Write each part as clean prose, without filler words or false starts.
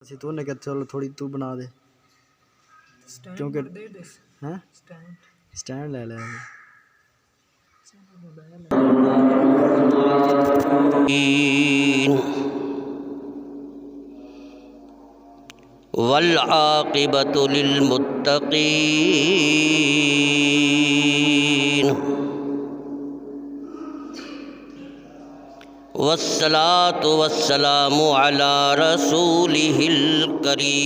इसे तो ने कहा चलो थोड़ी तू बना दे क्योंकि हैं स्टैंड ले ले वल आक़िबतु लिल्मुत्तक़ीन वस्सलातु वस्सलामु अला रसूलिहिल करीम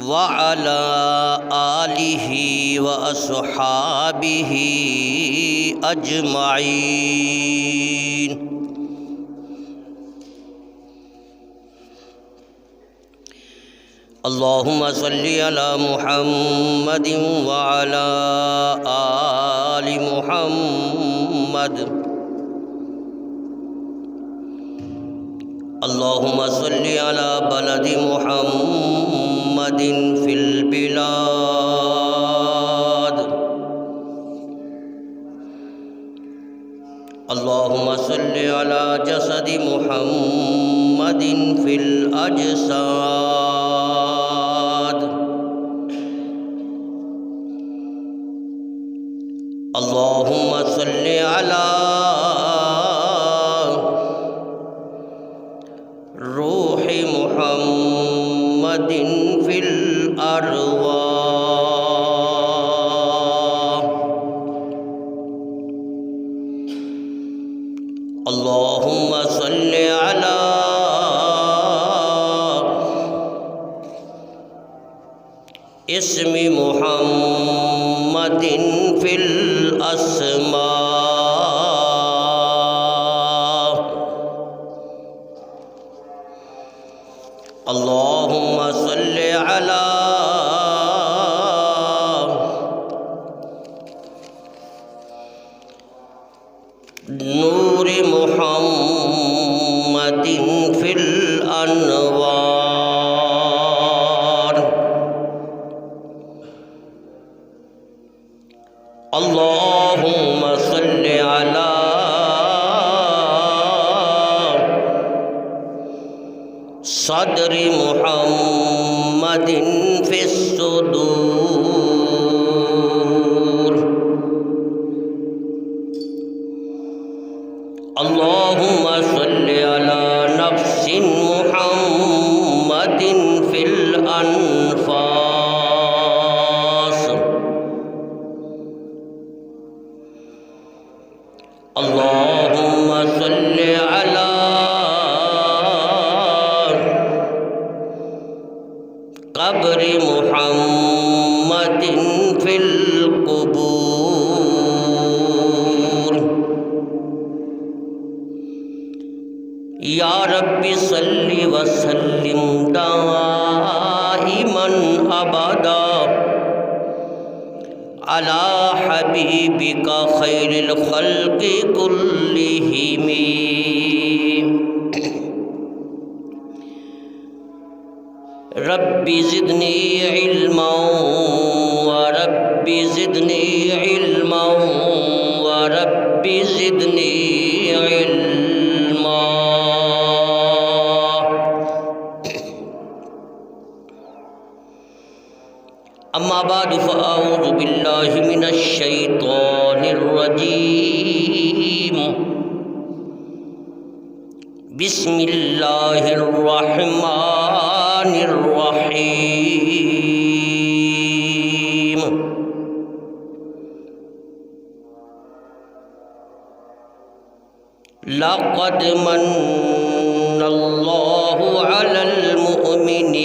व अला आलिहि व अस्हाबिहि अजमाइन। अल्लाहुम्मा सल्लि अला मुहम्मदिन व अला आलि मुहम्मद। अल्लाहुम्मा सल्लि अला बलदि मुहम्मदिन फिल बिलाद। अल्लाहुम्मा सल्लि अला जसदि मुहम्मदिन फिल अजसाद। अल्लाहुम्मा सल्लि अला रूहि मुहम्मदिन फिल अरवाह। अल्लाहुम्मा सल्लि अला इस्मि मुहम्मदिन फिल अस्मा। अल्लाहुम्मा सल्लि अला नूरि मुहम्मदिन फिल अनवार। अल्लाहुम्मा सल्लि अला सदरि मुहम्मदिन फिस्सुदूर। अल्लाहुम्मा सल्लि अला नफ्सिन मुहम्मदिन फिल अनफास। अल्लाहुम्मा सल्लि अला क़ब्रि मुहम्मदिन फिल क़ुबूर। या रब्बि सल्लि व सल्लिम दाइमन अबदा अला हबीबिका खैरिल खल्क़ि कुल्लिहिम। रब्बि ज़िदनी इल्मन व रब्बि ज़िदनी इल्मन व रब्बि ज़िदनी इल्मा। अम्मा बादु फ़अऊज़ु बिल्लाहि मिनश शैतानिर रजीम। बिस्मिल्लाहिर रहमानिर रहीम। लक़द मन्नल्लाहु अलल मुअमिनीन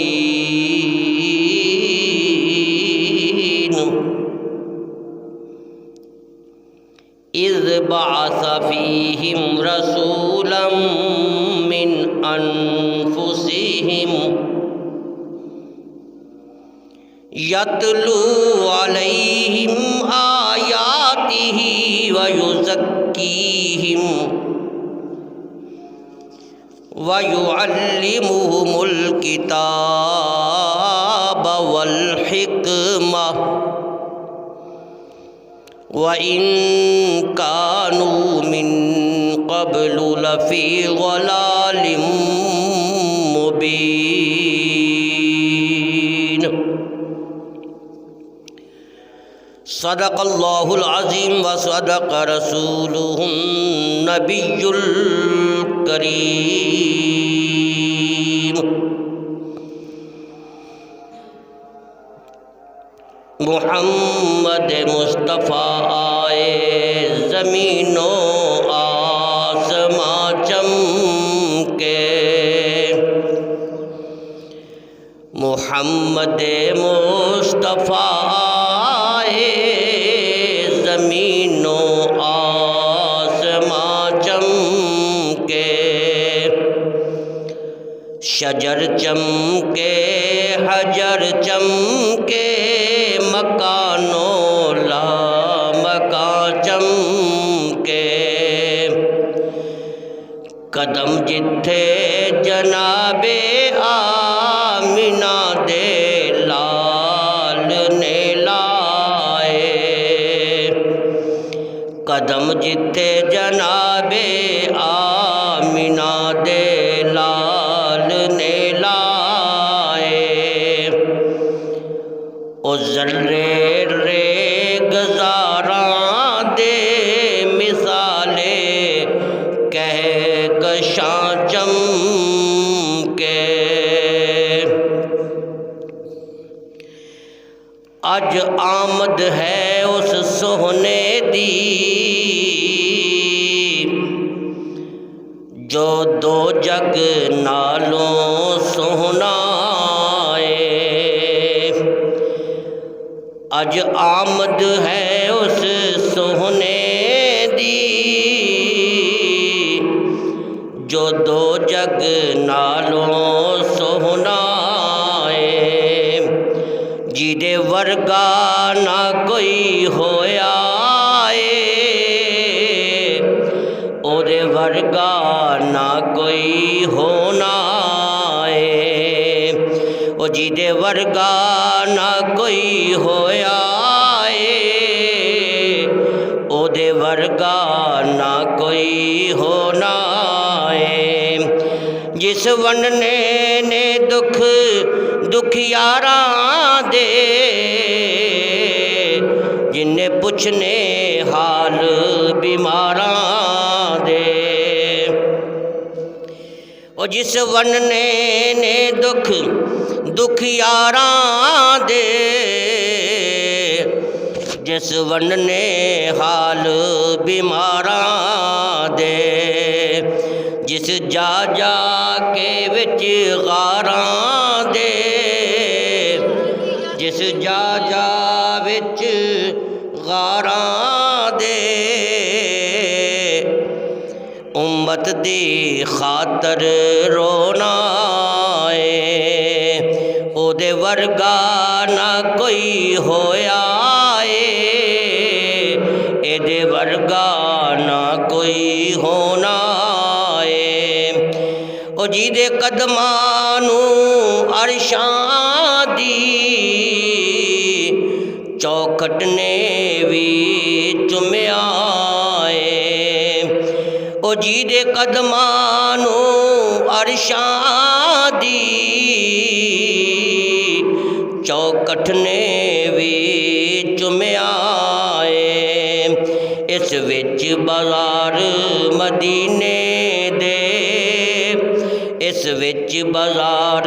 इज़ बअस फ़ीहिम रसूलन मिन अनफुसिहिम यतलू अलैहिम आयातिही व युज़क्कीहिम व युअल्लिमुहुमुल किताब वल हिकमा व इन कानू मिन क़ब्लु लफ़ी ज़लालिम मुबीन। सदक़ल्लाहुल अज़ीम व सदक़ रसूलुहुन नबियुल करीम। मुहम्मद मुस्तफ़ा आए ज़मीनो आसमां चमके। मुहम्मद मुस्तफ़ा आए ज़मीनो आसमां चमके। शजर चमके हजर चमके मकानो ला मकान चमके। कदम जिथे जनाबे आमिना दे लाल ने लाए। कदम जिथे जनाबे आमिना दे लाल ने लाए। ओ ज़र्रे रे गज़ारां दे मिसाले कह कशां चमके। अज आमद है उस सोहने दी जो दो जग नालों सोहना है। अज आमद है उस सोहने दी जो दो जग नालों सोहना है। जिदे वर्गा ना कोई होया है ओदे वर्गा ना कोई होना है। ओ जिदे वर्गा ना कोई होया है ओदे वर्गा ना कोई होना है। जिस वंडने ने दुख दुखियारां दे जिन्हें पुछने हाल बीमारां दे। ओ जिस वंडने ने दुख दुखियारां दे जिस वंडने हाल बीमारां दे। जिस जा जा के विच गारां दे जिस जा जा विच गारां दे। उम्मत दी खातर रोना है ओदे वर्गा ना कोई होया है एदे वर्गा ना कोई होना है। ओ जिदे कदमां नूं अरशां दी चौखट ने भी चुम्या है। ओ जिदे कदमां नूं अरशां दी चौखट ने भी चुम्या है। इस विच बाजार मदीने दे इस विच बाजार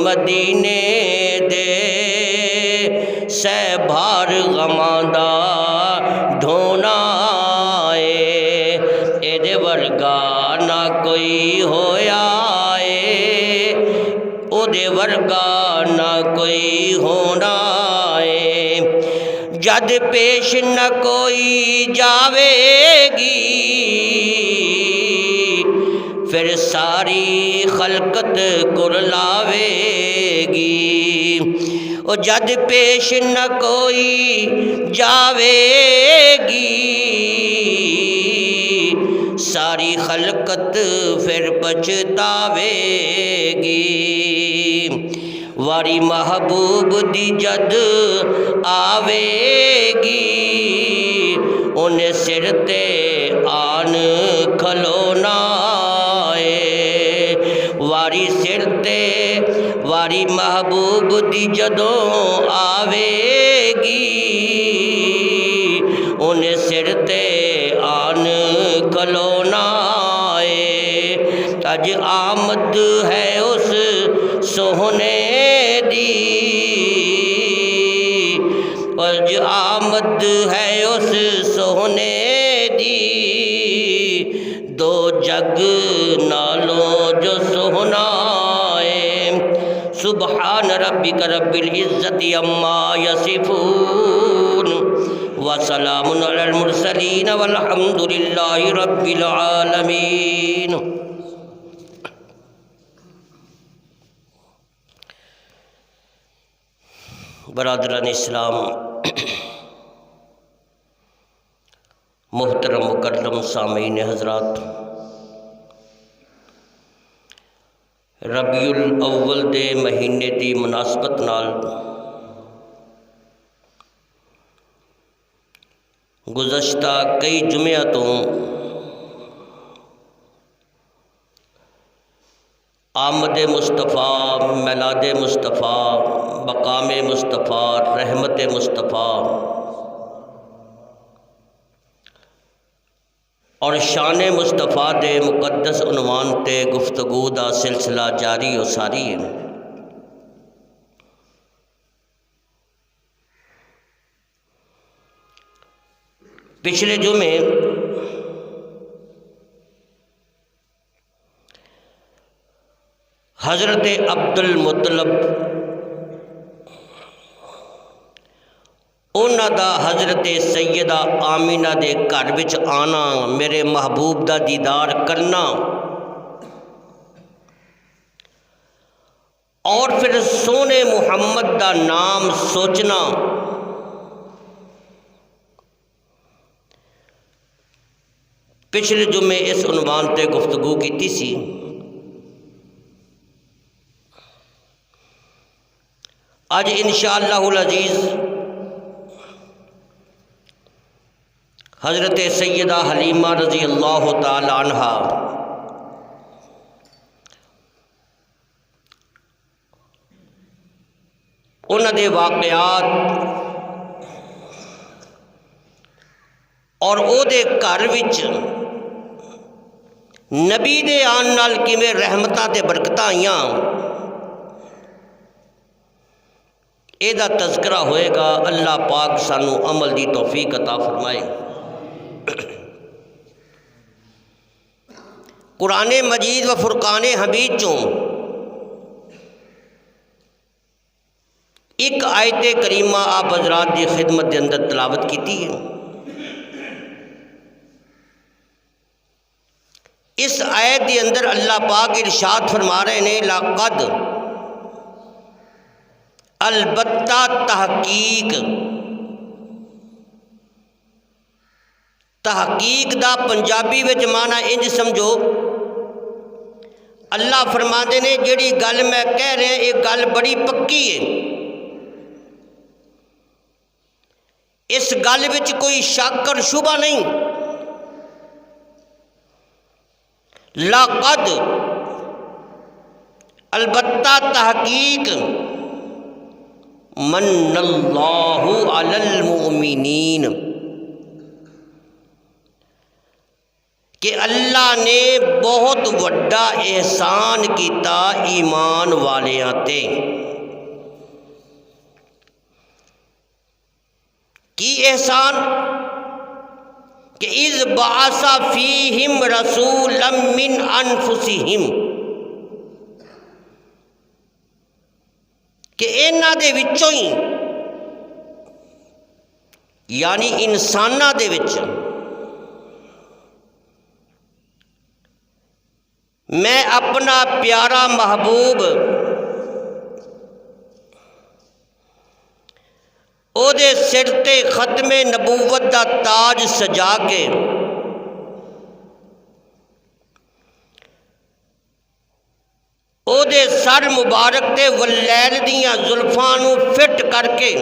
मदीने दे सह भार गमां दा ढोना है। एदे वर्गा ना कोई होया है ओदे वर्गा ना कोई होना है। जद पेश न कोई जावेगी फिर सारी खलकत कुरलावेगी। ओ जद पेश न कोई जावेगी सारी खलकत फिर पछतावेगी। वारी महबूब दी जद आवेगी उन्हें सिर ते आन खलोना है। वारी सिर ते वारी महबूब दी जदों आवेगी, उन्हें सिर ते आन खलोना है। अज आमद है उस सोहने दी, अज आमद है उस सोहने दी, दो जग नालों जो सोहना है। सुबहान रब्बिक रब्बिल इज्जति अम्मा यसिफून व सलामुन अलल मुरसलीन वल्हम्दुलिल्लाहि रब्बिल आलमीन। बरादरान इस्लाम, मुहतरम मुकर्रम सामीन हज़रात, रबीउल अव्वल दे महीने की मुनासबत नाल गुज़श्ता कई जुमिया तो आमद मुस्तफ़ा, मिलाद मुस्तफ़ा, मकाम मुस्तफ़ा, रहमत मुस्तफ़ा और शान मुस्तफ़ा दे मुक़द्दस उन्वान ते गुफ्तगू दा सिलसिला जारी और सारी है। पिछले जुमे हज़रत अब्दुल मुत्तलब उन्हां दा हज़रत सैयदा आमीना दे घर विच आना, मेरे महबूब दा दीदार करना और फिर सोने मुहम्मद दा नाम सोचना, पिछले जुमे इस उन्वान ते गुफ्तगू की सी। अज इंशाअल्लाहुल अजीज़ हज़रत सैयदा हलीमा रज़ी अल्लाह ताला अन्हा उन्हां दे वाक़यात और ओदे घर विच नबी दे आन नाल किवें रहमतां ते बरकतां आईयां, एदा तज़किरा होएगा। अल्लाह पाक सानू अमल दी तौफीक अता फरमाए। कुरान मजीद व फुरकान हमीद चों एक आयत करीमा आप हज़रात की खिदमत के अंदर तलावत की है। इस आयत के अंदर अल्लाह पाक इरशाद फरमा रहे ने, लाक़द अलबत्ता तहकीक, तहकीक दा पंजाबी विच माना इंज समझो, अल्लाह फरमाते ने जिहड़ी गल मैं कह रहा ये गल बड़ी पक्की है, इस गल विच कोई शक और शुबा नहीं। लाक़द अलबत्ता तहकीक मन्नल्लाहु अलल मुमिनीन, कि अल्लाह ने बहुत वड्डा एहसान किया ईमान वालियां ते। की एहसान? कि इज़ बासा फीहिम रसूलम मिन अनफुसिहिम, कि इन्हां दे विचों ही यानी इंसानां दे विच मैं अपना प्यारा महबूब ओदे सिर ते खत्मे नबूवत दा ताज सजा के ओदे सर मुबारक ते वलैल दियां जुल्फां नूं फिट करके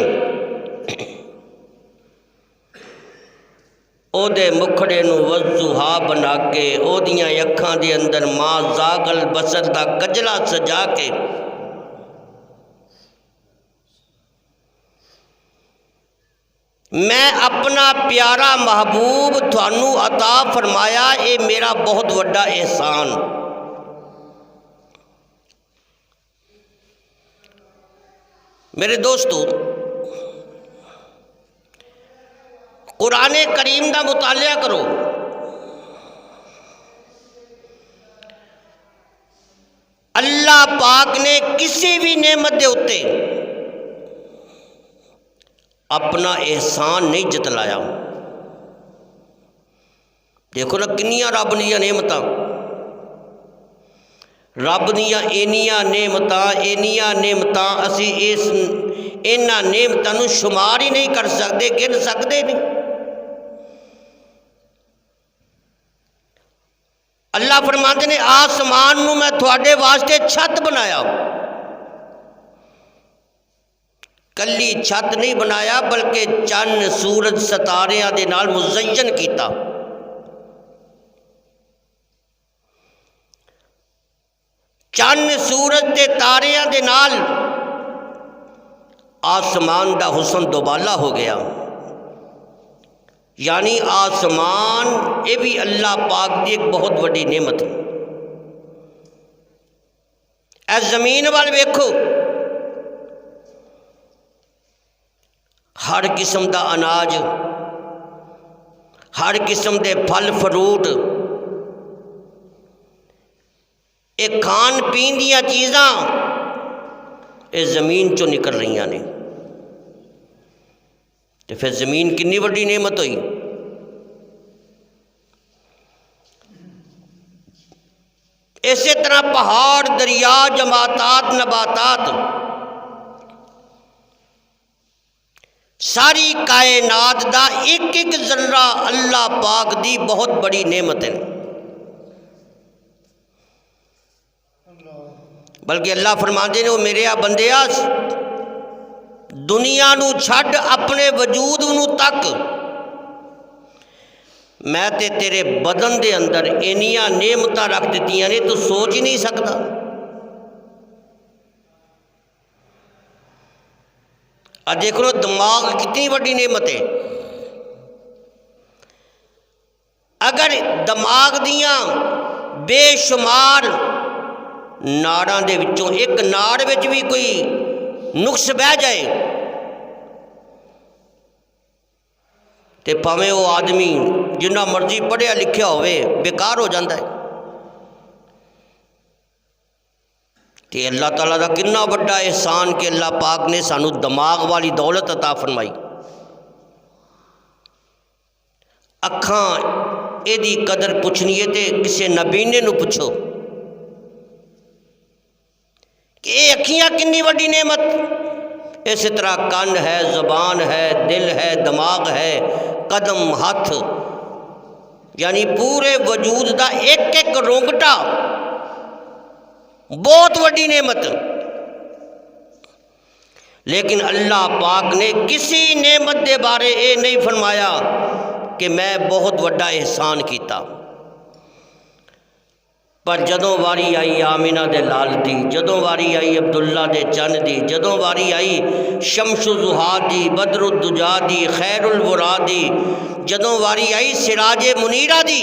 ओदे मुखड़े नूं वज़ुहा बना के, ओदियां अखां दे अंदर माँ जागल बसर दा कजला सजा के, मैं अपना प्यारा महबूब थानू अता फरमाया। ये मेरा बहुत वड्डा एहसान। मेरे दोस्तों, कुरान करीम का मुतालिया करो। अल्लाह पाक ने किसी भी नेमत के उत्ते अपना एहसान नहीं जतलाया। देखो ना किन्नियां रब दियां नेमतां, रब दियां इन्नियां नेमतां असी इस इन्हां नेमतां नूं शुमार ही नहीं कर सकते, गिन सकते नहीं। अल्लाह फरमाते ने आसमान नूं मैं तुहाडे वास्ते छत बनाया। कली छत नहीं बनाया बल्कि चन्न सूरज सितारियां दे नाल मुज़य्यन कीता। चन्न सूरज ते तारियां दे नाल आसमान दा हुसन दोबाला हो गया। यानी आसमान ये भी अल्लाह पाक की एक बहुत बड़ी नेमत है। ऐ जमीन वाल वेखो, हर किस्म का अनाज, हर किस्म के फल फ्रूट, ये खान पीन दियां चीज़ां ये जमीन चो निकल रही ने। तो फिर जमीन कितनी वड्डी नेमत हुई। इसी तरह पहाड़, दरिया, जमातात, नबातात, सारी कायनात दा एक एक जर्रा अल्लाह पाक दी बहुत बड़ी नेमत है। बल्कि अल्लाह फरमाते ने, वो मेरे आ बंदिया दुनिया नू छड्ड अपने वजूद नू तक, मैं ते तेरे बदन दे अंदर इन्नियां नेमतां रख दित्तियां ने, तू सोच ही नहीं सकता। देख लो दिमाग कितनी बड़ी नेमत है। अगर दिमाग दियां बेशुमार नाड़ां दे विचों एक नाड़ विच भी कोई नुक्स बह जाए तो भावें वो आदमी जिन्ना मर्जी पढ़िया लिखिया होवे बेकार हो जाता है। तो अल्लाह ताला का कितना बड़ा एहसान कि अल्लाह पाक ने सानू दिमाग वाली दौलत अता फरमाई। अखां एदी कदर पुछनी है तो किसी नबीने नू पुछो कि ये अखियां कितनी बड़ी नेमत। इस तरह कान है, ज़ुबान है, दिल है, दिमाग है, कदम, हाथ, यानी पूरे वजूद का एक एक रोंगटा बहुत वड्डी नेमत। लेकिन अल्लाह पाक ने किसी नेमत के बारे ये नहीं फरमाया कि मैं बहुत वड्डा एहसान किया। पर जदों वारी आई आमिना दे लाल दी, जदों वारी आई अब्दुल्ला दे चन दी, जदों वारी आई शमशु जुहा दी, बदरुद्दुजा दी, खैरुल वरा दी, जदों वारी आई सिराजे मुनीरा दी,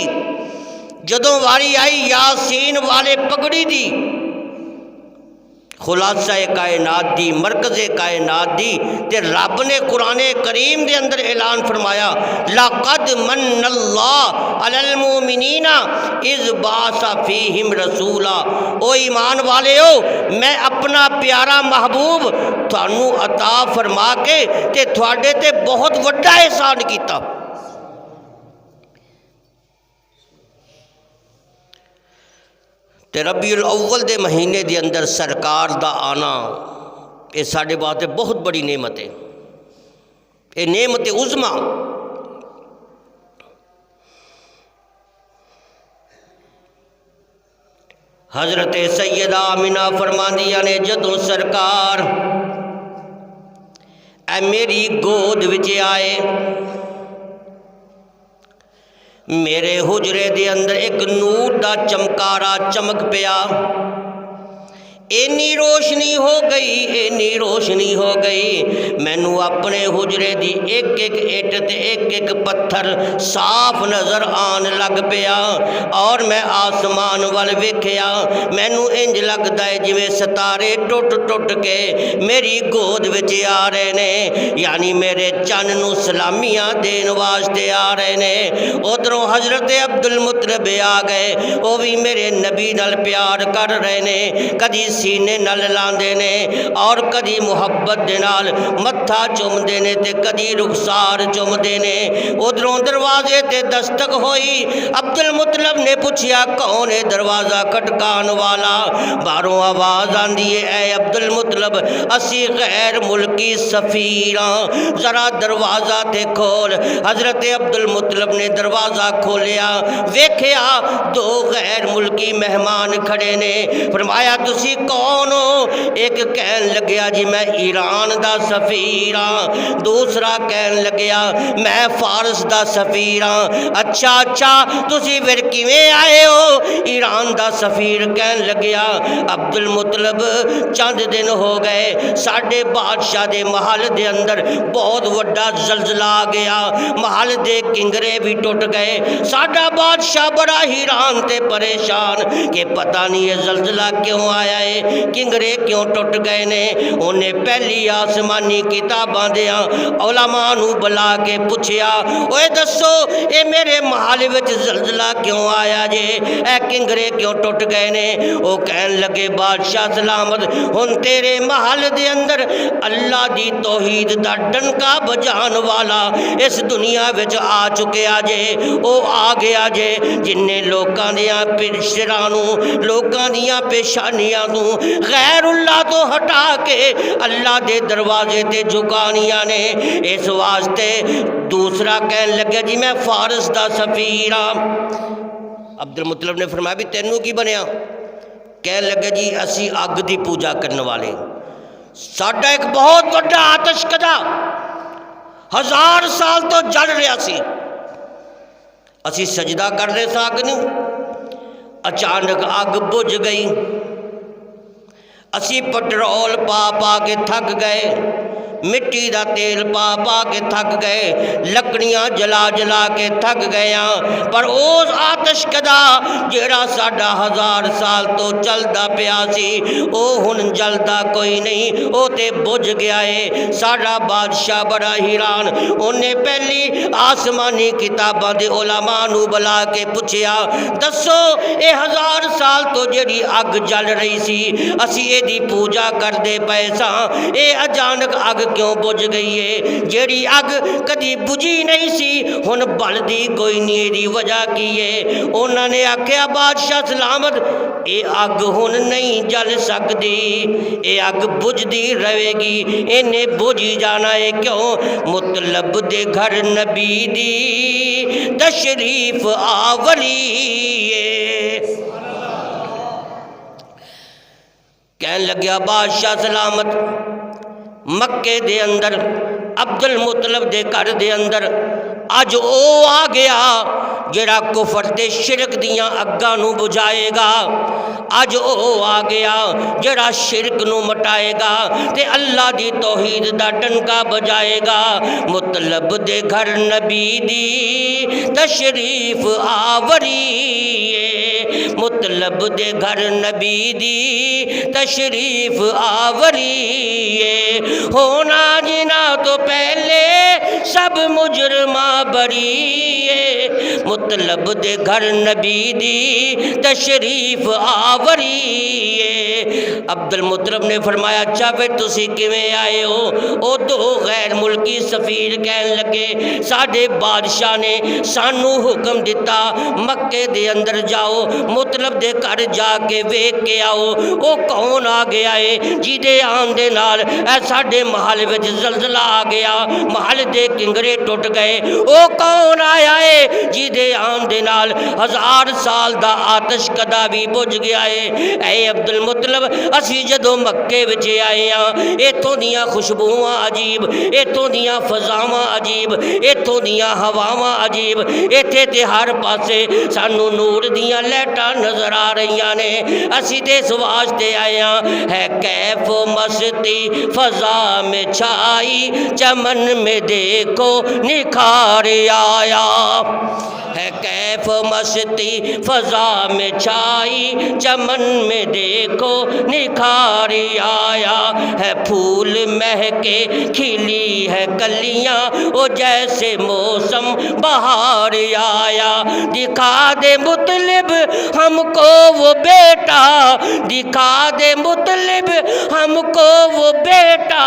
जदों वारी आई यासीन वाले पगड़ी दी, खुलासा कायनात दी, मरकज़ कायनात दी, ते रब ने कुरान करीम के अंदर ऐलान फरमाया, लक़द मन्नल्लाहु अलल मुमिनीना इज़ बाअसा फ़ीहिम रसूला। ओ ईमान वाले हो, मैं अपना प्यारा महबूब थानू अता फरमा के ते थोड़े ते बहुत वड्डा एहसान किया। ते रबीउल अव्वल के महीने के अंदर सरकार का आना ये साढ़े वास्ते बहुत बड़ी नेमत है। ये नेमत उज़मा। हज़रत सैयदा आमिना फरमांदियां ने, जदों सरकार मेरी गोद विच आए, मेरे हुजरे दे अंदर एक नूर दा चमकारा चमक पिया। इन्नी रोशनी हो गई, इन्नी रोशनी हो गई, मैनू अपने हुजरे दी एक एक इट ते एक एक पत्थर साफ नज़र आन लग पिया। और मैं आसमान वाल वेख्या, मैनू इंज लगता है जिवें सितारे टुट टुट के मेरी गोद विच आ रहे ने, यानी मेरे चन्न नू सलामियां देन वास्ते आ रहे ने। उधरों हज़रत अब्दुल मुतलब आ गए, वो भी मेरे नबी नाल प्यार कर रहे ने, कदी सीने नल लांदे ने और कदी मुहब्बत दे नाल मत्था चुमदे ने ते कदी रुखसार चुमदे ने। उधरों दरवाजे ते दस्तक होई, अब्दुल मुतलब ने पूछया कौन है दरवाज़ा खटकान वाला? बाहरों आवाज़ आंदी है, ऐ अब्दुल मुतलब असी गैर मुल्की सफ़ीर हां, जरा दरवाज़ा ते खोल। हज़रत अब्दुल मुतलब ने दरवाज़ा खोलिया, वेख्या दो गैर मुल्की मेहमान खड़े ने। फरमाया तुसी कौन हो? एक कहन लग्या जी मैं ईरान दा सफ़ीर हाँ, दूसरा कहन लग्या मैं फारस दा सफ़ीर हाँ। अच्छा अच्छा तुसी फिर किवें आए हो? ईरान दा सफ़ीर कहन लग्या अब्दुल मुतलब चंद दिन हो गए साडे बादशाह दे महल दे अंदर बहुत वड्डा जलजला आ गया, महल दे किंगरे भी टुट गए, साडा बादशाह बड़ा हैरान ते परेशान कि पता नहीं ये जलजला क्यों आया है, किंगरे क्यों टुट गए ने। उन्हें पहली आसमानी किताबां दियां उलमा नू बुला के पूछया, ओए दसो ये मेरे महल विच जलजला क्यों आया जे, ए किंगरे क्यों टुट गए ने? वो कहन लगे बादशाह सलामत हुण तेरे महल दे अंदर अल्लाह दी तौहीद दा डंका बजान वाला इस दुनिया विच आ चुकिया जे, वो आ गया जे जिन्ने लोकां दियां सिरां नू लोकां दियां पेशानियां नू गैरुल्लाह तो हटा के अल्लाह दे दरवाजे ते झुकानियां ने। इस वास्ते दूसरा कहन लगे जी मैं फारस दा सफ़ीर हाँ। अब्दुल मुतलब ने फरमाया भी तेनू की बनया? कहन लगे जी असी अग की पूजा करने वाले, साडा एक बहुत बड़ा आतशकदा 1000 साल तो जल रहा सी, असी सजदा कर रहे सा अग नूं, अचानक अग बुझ गई, असी पेट्रोल पा पा के थक गए, मिट्टी का तेल पा पा के थक गए, लकड़ियां जला जला के थक गए, पर उस आतशकदा जेड़ा साडा 1000 साल तो चलता पिया सी वो हुण जलदा कोई नहीं, वो ते बुझ गया है। साडा बादशाह बड़ा हैरान, उन्हें पहली आसमानी किताबां दे उलमा नू बुला के पूछया दसो ये 1000 साल तो जेड़ी अग जल रही सी असी एदी पूजा करते पे सां, ये अचानक अग क्यों बुझ गई है? जेड़ी अग कदी बुझी नहीं सी हुण बलदी कोई नहीं, एदी वजह की है? उन्होंने आख्या बादशाह सलामत ये अग हुण नहीं जल सकती, ये अग बुझदी रहेगी, इन्हें बुझी जाना है। क्यों? मुतलब दे घर नबी दी तशरीफ आवरी है। कहन लग्या बादशाह सलामत मक्के दे अंदर अब्दुल मुतलब दे घर दे अंदर अज ओ आ गया जेड़ा कुफर ते शिरक दियां अग्गां नू बुझाएगा, अज ओ आ गया जेड़ा शिरक नू मटाएगा ते अल्लाह दी तौहीद दा डंका बजाएगा। मुतलब दे घर नबी दी तशरीफ आवरी है, मुतलब दे घर नबी दी तशरीफ आवरी है। होना जिना तो पहले सब मुजरमा बरी है, मुतलब दे घर नबी दी तशरीफ आवरी है। अब्दुल मुतलब ने फरमाया अच्छा फिर तुसी किवें आए हो? ओ दो गैर मुल्की सफ़ीर कहन लगे साडे बादशाह ने सानू हुक्म दिता मक्के दे अंदर जाओ, मुतलब दे घर जाके वेख के आओ ओ कौन आ गया है जिदे आन दे नाल साडे महल विच जलजला आ गया, महल दे किंगरे टुट गए, ओ कौन आया है जिदे दे आन दे नाल 1000 साल दा आतिश कदा भी बुझ गया है। ऐ अब्दुल मुतलब असी जदों मक्के विच आए हाँ, इत्थों दियां खुशबूआं अजीब, इत्थों दियां फजावां अजीब, इत्थों दियां हवावां अजीब, इत्थे ते हर पासे सानू नूर दियां लैटां नजर आ रही ने। असी ते इस वास्ते आए हाँ, है कैफ मस्ती फजा में छाई, चमन में देखो निखार आया। है कैफ मस्ती फजा में छाई, चमन में देखो निखार आया। है फूल महके खिली है कलियां, ओ जैसे मौसम बहार आया। दिखा दे मुतलिब हमको वो बेटा, दिखा दे मुतलिब हमको वो बेटा,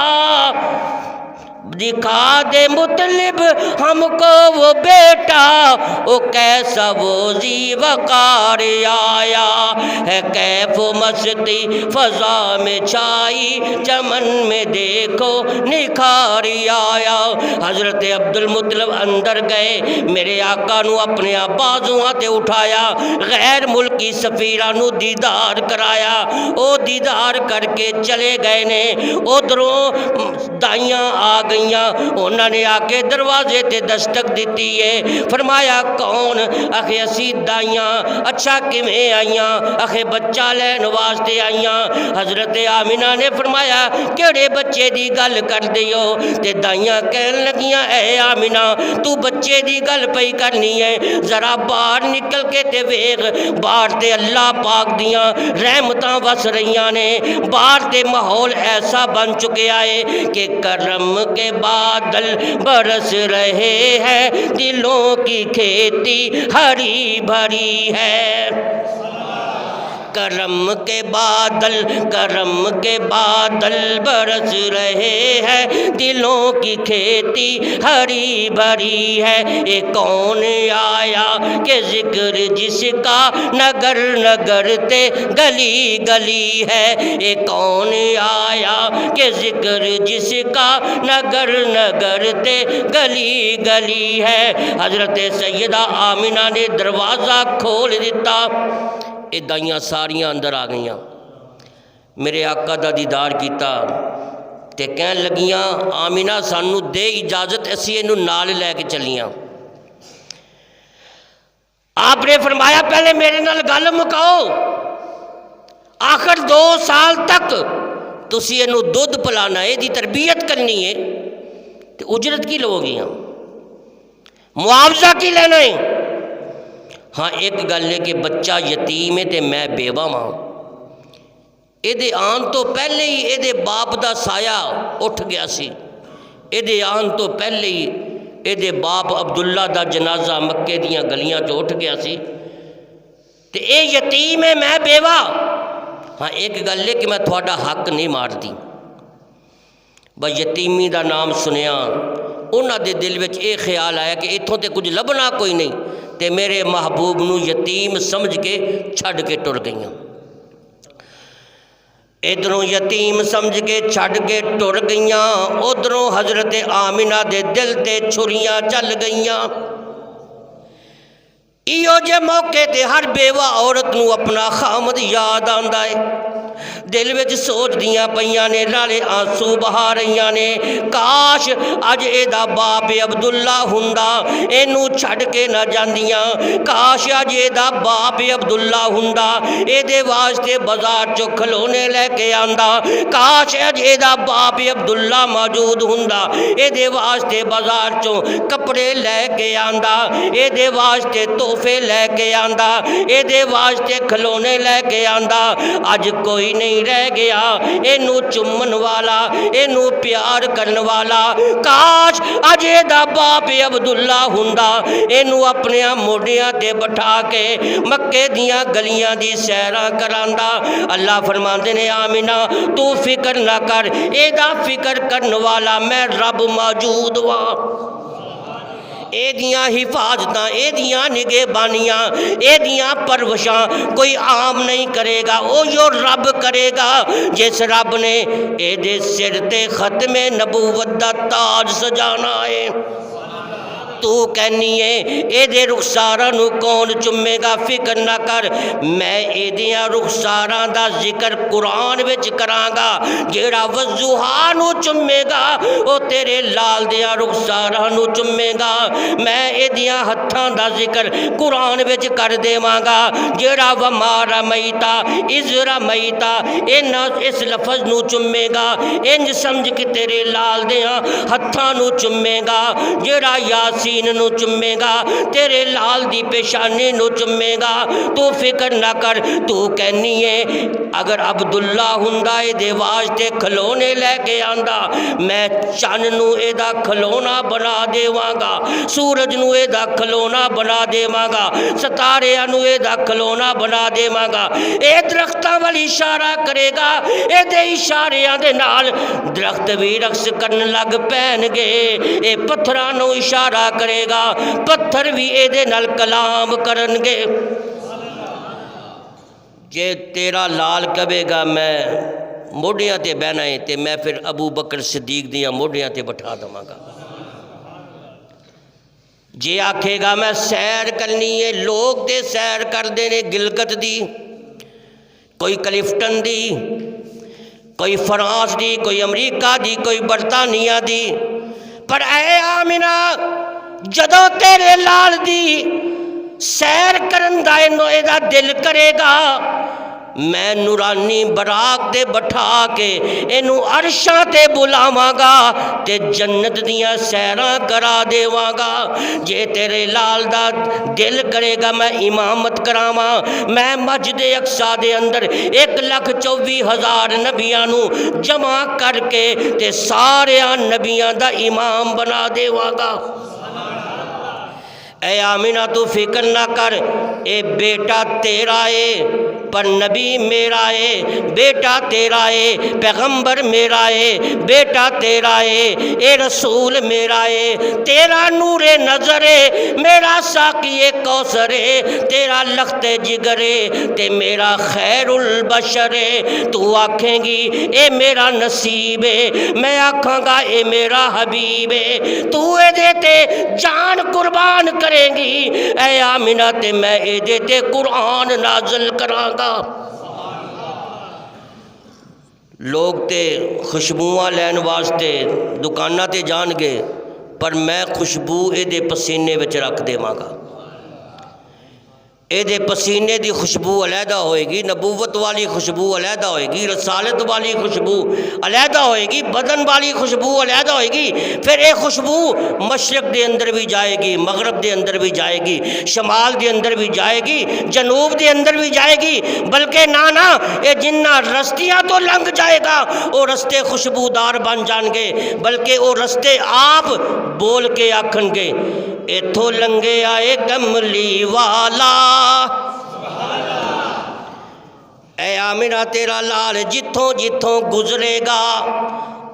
दिखा दे मुतलिब हमको वो बेटा, ओ कैसा वो ज़ीवकार आया। है कैफ मस्ती फजा में छाई, चमन में देखो निखार आया। हज़रत अब्दुल मुतलब अंदर गए, मेरे आका नू अपने बाजुआं ते उठाया, गैर मुल्की सफीरा नू दीदार कराया। ओ दीदार करके चले गए ने। उधरों दाइयां आ गई, उन्होंने आके दरवाजे ते दस्तक दी है। फरमाया कौन? आखे असी दाइयां। अच्छा किवें आईयां? आखे बच्चा लैन वास्ते आईयां। हजरत आमिना ने फरमाया केड़े बच्चे दी गल कर दियो? ते दाइयां कहन लगियां ऐ आमिना तू बच्चे दी गल पई करनी है, जरा बाहर निकल के ते वेख, बाहर ते अल्लाह पाक दियां रहमतां वस रही ने। बाहर ते माहौल ऐसा बन चुका है कि करम के बादल बरस रहे हैं, दिलों की खेती हरी भरी है। करम के बादल, करम के बादल बरस रहे हैं, दिलों की खेती हरी भरी है। ये कौन आया कि जिक्र जिसका नगर नगर ते गली गली है। ये कौन आया कि जिक्र जिसका नगर नगर ते गली गली है। हजरत सैयदा आमिना ने दरवाज़ा खोल दिता, ये दाइयां सारियां अंदर आ गईयां। मेरे आका दा दीदार किया ते कहन लगियां आमिना सानू दे इजाजत, असी इनू नाल लैके चलियां। आपने फरमाया पहले मेरे नाल गल मुकाओ, आखिर 2 साल तक तुसी इनू दुध पिलाना है, इसकी तरबियत करनी है, तो उजरत की लोगी, मुआवजा की लेना है। हाँ एक गल है कि बच्चा यतीम है तो मैं बेवा हाँ, ये आन तो पहले ही ये बाप का साया उठ गया सी। ये आन तो पहले ही ये बाप अब्दुल्ला का जनाजा मक्के दियां गलियां चो उठ गया सी, ते ये यतीम है मैं बेवा। हाँ एक गल है कि मैं थोड़ा हक नहीं मारती, बस यतीमी का नाम सुनिया उन्होंने दिल में ये ख्याल आया कि इत्थों तो कुछ लभना कोई नहीं, ते मेरे महबूब नू यतीम समझ के छड़ के टुर गईयां। इधरों यतीम समझ के छड़ के टुर गईयां, उधरों हजरत आमिना दे दिल ते छुरियां चल गईयां। इहो जे मौके ते हर बेवा औरत नू अपना खामद याद आंदा है। दिल विच सोचदियां पईयां ने, नाले आंसू बहा रहीआं ने, काश अज एदा बाप अब्दुल्ला हुंदा, इनू छड़ के ना जांदियां। काश अज एदा बाप अब्दुल्ला हुंदा, एदे वास्ते बाजार चो खिलौने लैके आंदा। काश अज एदा बाप अब्दुल्ला मौजूद हुंदा, एदे वास्ते बाजार चो कपड़े लैके आंदा, एदे वास्ते तोहफे लैके आंदा, एदे वास्ते खिलौने लैके आंदा। अज कोई नहीं रह गया इनू चुमन वाला, इनू प्यार करने वाला। काश अजे दा बाप अब्दुल्ला हुंदा, इनू अपने मोढियां ते बिठा के मक्के दियां गलियां दी सैरां करांदा। अल्लाह फरमांदे ने आमिना तू फिक्र ना कर, एदा फिक्र करने वाला मैं रब मौजूद वां। एदियां हिफाजतां, एदियां निगहबानियां, एदियां परवशां कोई आम नहीं करेगा, वो जो रब करेगा जिस रब ने एदे सिर ते खत्मे नबूवत दा ताज सजाना है। तू कहनी है एदे रुखसारां नू कौन चुमेगा, फिक्र ना कर मैं एदियां रुखसारां दा जिक्र कुरान विच करांगा। जेड़ा वज़ुहा नू चुमेगा ओ तेरे लाल दियां रुखसारां नू चुमेगा। मैं एदियां हत्थां दा जिक्र कुरान विच कर देवांगा। जेड़ा वमारा मईता इजरा मईता इस लफज नू चुमेगा, इंज समझ कि तेरे लाल दियां हत्थां नू चुमेगा। जेड़ा यासीन नू चुमेगा तेरे लाल दी पेशानी नू चुमेगा। तू फिक्र ना कर, तू कहनी है अगर अब्दुल्ला हुंदा इहदे वास्ते खिलौने लैके आंदा, मैं चन्न नू इहदा खिलौना बना देवांगा, सूरज नू इहदा खिलौना बना देवांगा, सितारियां नू इहदा खिलौना बना देवांगा। ये दरख्तां वाल इशारा करेगा, इहदे इशारियां दे नाल दरख्त भी रक्स करन लग पैणगे। ये पत्थरां नू इशारा करेगा, पत्थर भी इहदे नाल कलाम करनगे। जे तेरा लाल कहेगा मैं मोढ़ियां ते बहना है तो मैं फिर अबू बकर सिद्दीक दियां मोढ़ियां ते बिठा देवांगा। जे आखेगा मैं सैर करनी है, लोग तो सैर करते हैं गिलगत दी, कोई क्लिफ्टन दी, कोई फ्रांस दी, कोई अमरीका दी, कोई बरतानिया दी, पर ऐ आमिना जदों तेरे लाल दी सैर करन दा इहदा दिल करेगा, मैं नूरानी बराक ते बैठा के इनू अरशां ते बुलावांगा ते जन्नत दियां सैरां करा देवांगा। जे तेरे लाल दा दिल करेगा मैं इमामत करावां, मैं मस्जिद अक्सा दे अंदर 1,24,000 नबियां नू जमा करके ते सारियां नबियां दा इमाम बना देवांगा। ऐ आमिना तू फिक्र ना कर, ए बेटा तेरा है पर नबी मेरा है, बेटा तेरा है पैगंबर मेरा है, बेटा तेरा है ए रसूल मेरा है, तेरा नूरे नजर है, मेरा साकी कौसर है, तेरा लखते जिगर है ते मेरा खैरुल बशर है। तू आखेंगी ए मेरा नसीब है, मैं आखांगा ए मेरा हबीब है। तू एदे ते जान कुर्बान करेंगी ऐ आमिना ते मैं एदे ते कुरान नाज़िल करांगा। लोग ते खुशबुआं लैन वास्ते दुकानां ते जाणगे, पर मैं खुशबू एदे पसीने विच रख देवांगा। एदे पसीने की खुशबू अलहदा होएगी, नबूवत वाली खुशबू अलहदा होएगी, रसालत वाली खुशबू अलहदा होएगी, बदन वाली खुशबू अलहदा होएगी। फिर ये खुशबू मशरक के अंदर भी जाएगी, मगरब के अंदर भी जाएगी, शमाल के अंदर भी जाएगी, जनूब के अंदर भी जाएगी। बल्कि ना ये जिन्ना रस्तियाँ तो लंघ जाएगा वो रस्ते खुशबूदार बन जाएंगे, बल्कि वो रस्ते आप बोल के आखनगे इथों लंघे आए कमली वाला। ऐ आमिना तेरा लाल जिथों जिथों गुजरेगा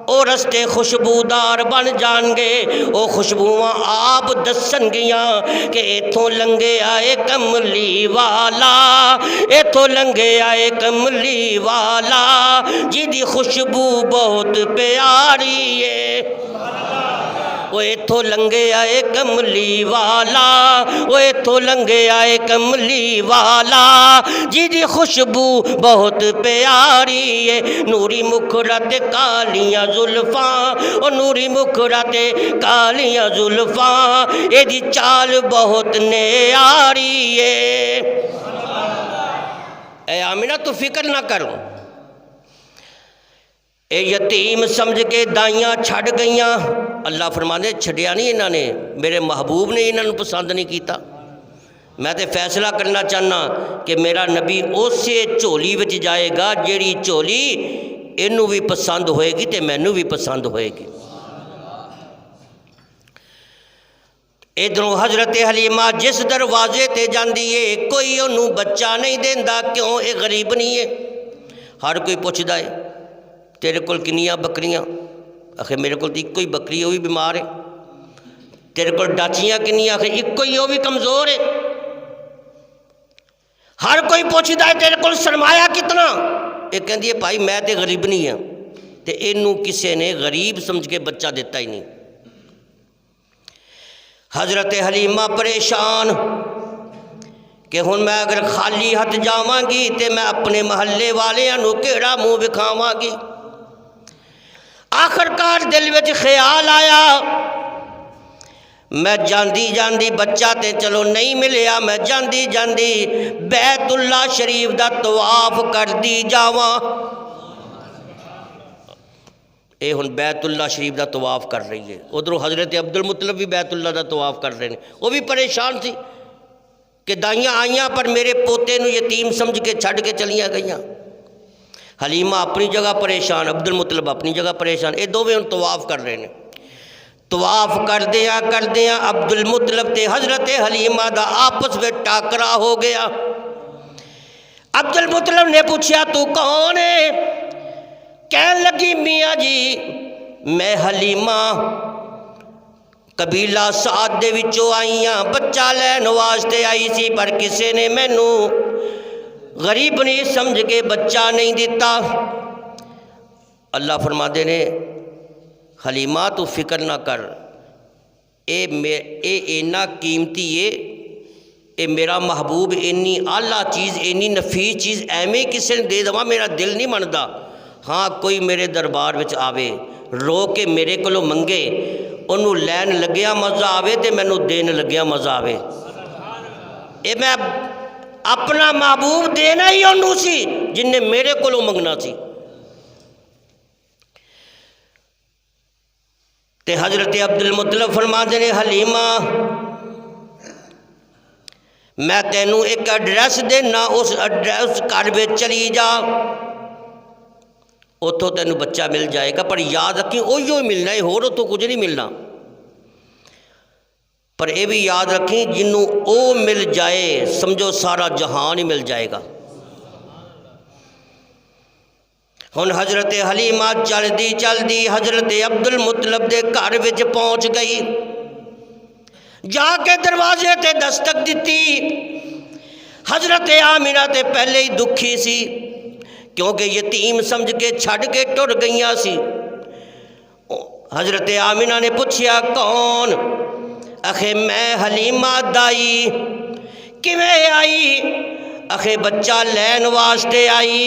वो रस्ते खुशबूदार बन जाएंगे। वो खुशबुआं आप दसनगियां कि इथों लंघे आए कमली वाला, इथों लंघे आए कमली वाला, जिदी खुशबू बहुत प्यारी है। वो इथों लंघे आए कमली वाला, वो इथों लंघे आए कमली वाला, जिदी खुशबू बहुत प्यारी है। नूरी मुखड़ा ते कालियां जुल्फां, ओ नूरी मुखड़ा ते कालियां जुल्फां, एदी चाल बहुत न्यारी है। ऐ आमिना तू फिक्र ना करो, ए यतीम समझ के दाइयां छड़ गईयां। अल्लाह फरमाने छड़िया नहीं इन्होंने, मेरे महबूब ने इन्हों पसंद नहीं किया। मैं तो फैसला करना चाहना कि मेरा नबी उसे झोली विच जाएगा जिहड़ी झोली इनू भी पसंद होएगी तो मैनू भी पसंद होएगी। इधरों हजरत हलीमा जिस दरवाजे ते जाती है कोई उन्होंने बच्चा नहीं देंदा, क्यों? ये गरीब नहीं है। हर कोई पुछदा है तेरे कोल किनियां बकरियां? आखिर मेरे को इक्को ही बकरी, वो भी बीमार है। तेरे को डाचियां किनियां? आखिर इक्को ही, वो भी कमज़ोर है। हर कोई पूछता है तेरे को सरमाया कितना? ये कहती है भाई मैं तो गरीब नहीं हाँ, तो इनू किसी ने गरीब समझ के बच्चा दिता ही नहीं। हज़रत हलीमा परेशान कि हुण मैं अगर खाली हथ जावांगी तो मैं अपने महल्ले वालियां नूं केड़ा मूँह विखावांगी। आखिरकार दिल विच ख्याल आया, मैं जांदी जांदी बच्चा ते चलो नहीं मिलिया, मैं जांदी जांदी बैतुल्ला शरीफ दा तवाफ कर दी जावां। ये हुण बैतुल्ला शरीफ दा तवाफ कर रही है। उधरों हज़रत अब्दुल मुतलब भी बैतुल्ला दा तवाफ कर रहे हैं। वो भी परेशान थी कि दाइयाँ आईयां पर मेरे पोते नूं यतीम समझ के छड़ के चलियां गईयां। हलीमा अपनी जगह परेशान, अब्दुल मुतलब अपनी जगह परेशान। ये दोवें हुण तवाफ कर रहे हैं। तवाफ करदियां अब्दुल मुतलब ते हज़रत हलीमा दा आपस में टाकरा हो गया। अब्दुल मुतलब ने पूछा तू कौन है? कहन लगी मियाँ जी मैं हलीमा कबीला साद दे विचों आई हाँ, बच्चा लैन वास्ते आई सी पर किसी ने मैनू गरीब नहीं समझ के बच्चा नहीं दिता। अल्लाह फरमाते ने हलीमा तू फिक्र ना कर, ए इन्ना कीमती है, ये मेरा महबूब इन्नी आला चीज़ इन्नी नफीस चीज़ एवें किसी ने दे देवा मेरा दिल नहीं मनता। हाँ कोई मेरे दरबार विच आवे रो के मेरे कोलों मंगे, उन्होंने लैन लग्या मज़ा आवे तो मैनू देन लग्या मज़ा आवे। ये मैं अपना महबूब देना ही उन्होंने सी जिन्हें मेरे कोलों मंगना सी। ते हज़रत अब्दुल मुतलब फरमाते ने हलीमा मैं तेनू एक एड्रैस देना, उस एड्रैस घर में चली जा, उतों तेनू बच्चा मिल जाएगा। पर याद रखी उही मिलना है, होर उतों कुछ नहीं मिलना। पर यह भी याद रखी जिन्हों वो मिल जाए समझो सारा जहान ही मिल जाएगा। हुण हज़रत हलीमा चलदी चलदी हज़रत अब्दुल मुतलब के घर विच पहुँच गई। जाके दरवाजे ते दस्तक दी। हज़रत आमिना ते पहले ही दुखी सी क्योंकि यतीम समझ के छड़ के टुर गईयां सी। हज़रत आमिना ने पूछया कौन? आखे मैं हलीमा दाई। किवें आई? आखे बच्चा लैन वास्ते आई।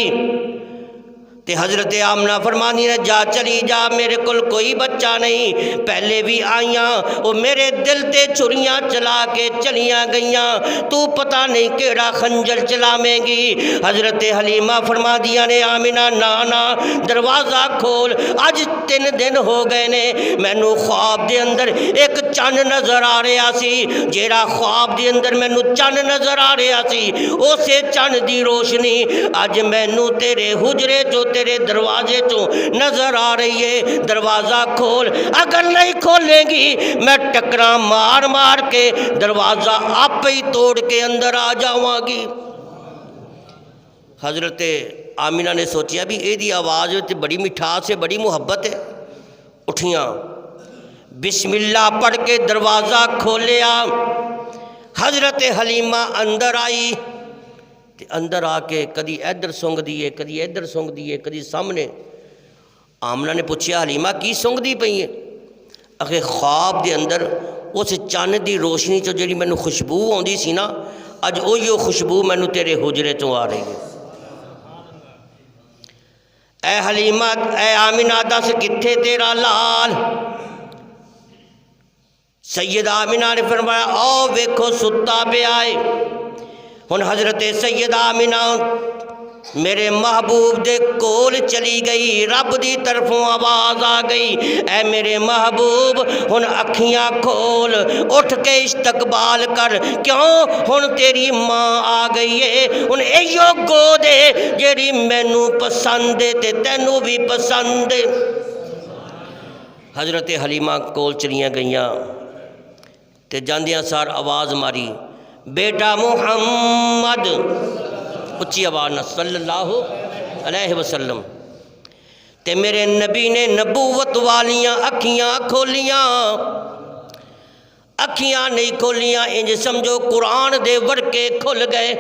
ते हज़रत आमना फरमानी ने जा चली जा, मेरे कोल कोई बच्चा नहीं, पहले भी आईयां वो मेरे दिल ते छुरियां चला के चलियां गईयां, तू पता नहीं केड़ा खंजर चलावेंगी। हज़रत हलीमा फरमा दिया ने आमिना ना ना दरवाज़ा खोल, अज 3 दिन हो गए ने मैनू ख्वाब दे अंदर एक चन्न नज़र आ रहा सी, जेड़ा ख्वाब दे अंदर मैनू चन्न नज़र आ रहा सी उसे चन्न दी रोशनी अज मैनू तेरे हुजरे चो तेरे दरवाजे चो नजर आ रही है। दरवाज़ा खोल, अगर नहीं खोलेंगी मैं टकरा मार मार के दरवाज़ा आप ही तोड़ के अंदर आ जावांगी। हज़रत आमिना ने सोचा भी यदी आवाज़ में बड़ी मिठास है, बड़ी मुहब्बत है। उठियाँ बिस्मिल्लाह पढ़ के दरवाज़ा खोलिया। हज़रत हलीमा अंदर आई, अंदर आके कदी इधर सूंघ दिए, कदी इधर सूंघ दिए, कदी सामने। आमना ने पूछा हलीमा की सूंघदी पई है? आखे ख्वाब दे अंदर उस चन्न की रोशनी चो जी मैनू खुशबू आती सी ना, अज उही खुशबू मैनू तेरे हुजरे चों आ रही है। ऐ हलीमा ऐ आमिना दस कित्थे तेरा लाल? सैयद आमिना ने फरमाया आओ वेखो सुता पिया है। हुण हज़रत सैयद आमिना मेरे महबूब दे कोल चली गई, रब दी तरफों आवाज़ आ गई ऐ मेरे महबूब हुण अखियां खोल, उठ के इस्तकबाल कर, क्यों हुण तेरी माँ आ गई है। हुण इहो गोद है जेड़ी मैनू पसंद है ते तैनू भी पसंद है। हज़रत हलीमा कोल चलियां गईयां ते जांदियां सार आवाज़ मारी बेटा मुहम्मद, उच्ची आवाज़ न सल्लल्लाहु अलैहि वसल्लम। ते मेरे नबी ने नबूवत वालियां अखियां खोलियां, अखियां नहीं खोलियां इंज समझो कुरान दे वर्के खुल गए।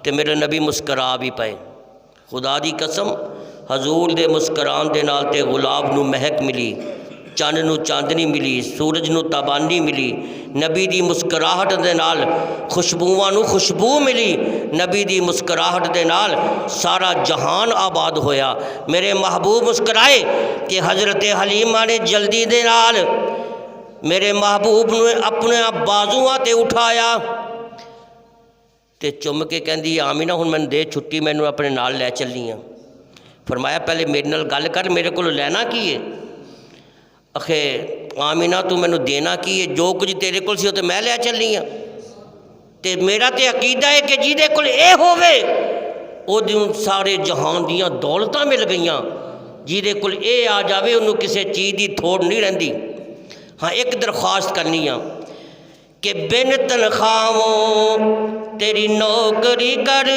ते मेरे नबी मुस्करा भी पाए। खुदा दी कसम हजूर दे मुस्करान दे नाल ते गुलाब नू महक मिली, चंद नूं चांदनी मिली, सूरज नूं ताबानी मिली, नबी दी मुस्कुराहट दे नाल खुशबूआं नूं खुशबू मिली, नबी दी मुस्कुराहट दे नाल सारा जहान आबाद होया। मेरे महबूब मुस्कुराए कि हज़रत हलीमा ने जल्दी दे नाल मेरे महबूब ने अपने बाजुआं ते उठाया ते चुम के कहंदी आमीना हुण मैनूं दे छुट्टी, मैनूं अपने नाल लै चली हाँ। फरमाया पहले मेरे नाल गल कर, मेरे को लैना की है? आखे आमीना तू मैनूं देना की है? जो कुछ तेरे कोल सी वो तो मैं लै चली हाँ। ते मेरा तो अकीदा है कि जिहदे कोल ये होवे ओहदे सारे जहान दियां दौलतां मिल गईयां, जिहदे कोल ये आ जावे उन्होंने किसी चीज़ की थोड़ नहीं रहिंदी। हाँ एक दरख्वास्त करनी आ कि बिन तनख्वाहों तेरी नौकरी कर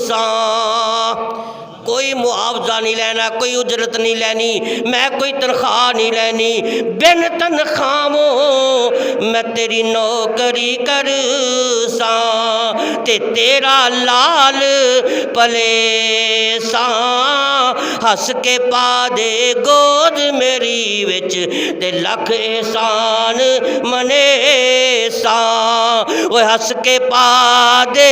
सा, कोई मुआवजा नहीं लेना, कोई उजरत नहीं लेनी, मैं कोई तनख्वाह नहीं लेनी, बिन तनख्वाहों मैं तेरी नौकरी कर सा, ते तेरा लाल पले सा, हस के पा दे गोद मेरी विच ते लख एहसान मने सा, वो हस के पा दे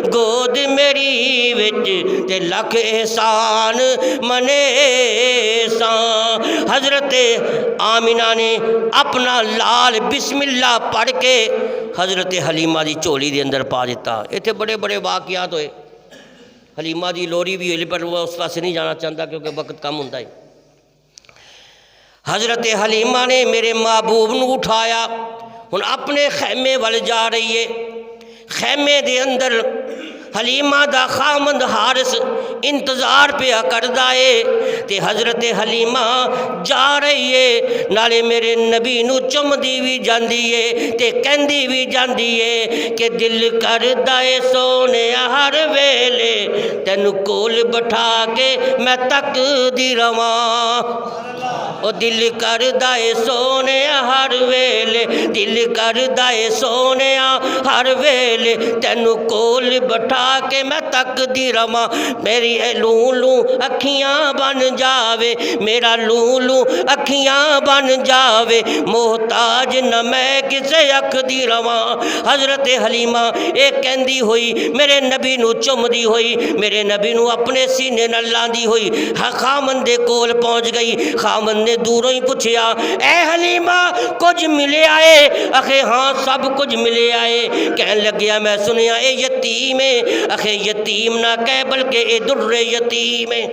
गोद मेरी विच ते लख एहसान मने सा। हज़रत आमिना ने अपना लाल बिस्मिल्लाह पढ़ के हज़रत हलीमा की झोली के अंदर पा दिता। इतने बड़े बड़े वाक़यात होए, हलीमा की लोरी भी हुई पर वह उस पास नहीं जाना चाहता क्योंकि वक्त कम होता है। हज़रत हलीमा ने मेरे महबूब को उठाया, हुण अपने खैमे वाल जा रही है। खैमे दे अंदर हलीमा दा खामंद हारिस इंतज़ार पिया करदा है ते हज़रत हलीमा जा रही है, नाले मेरे नबी नू चुमदी भी जांदी है ते कहंदी भी जांदी है कि दिल करदा है सोने हर वेले तैनू कोल बिठा के मैं तकदी रवां। ओ दिल करदा है सोने हर वेले, दिल करदा है सोने हर वेले तैनू कोल बिठा के मैं तकदी रवां। मेरी लूलू अखियां बन जावे, मेरा लूलू अखियां बन जावे, मोहताज न मैं किसे अख दी रवां। हज़रत हलीमा ये कहंदी हुई मेरे नबी नू चुमदी हुई, मेरे नबी नू अपने सीने नाल लांदी हुई खामन दे कोल पहुँच गई। खामन ने दूरों ही पूछया ए हलीमा कुछ मिले आए? आखे हाँ सब कुछ मिले आए। कहन लग्या मैं सुनिया ये यतीम है। आखे यतीम ना कह बल्कि ये दुर्रे यतीम है।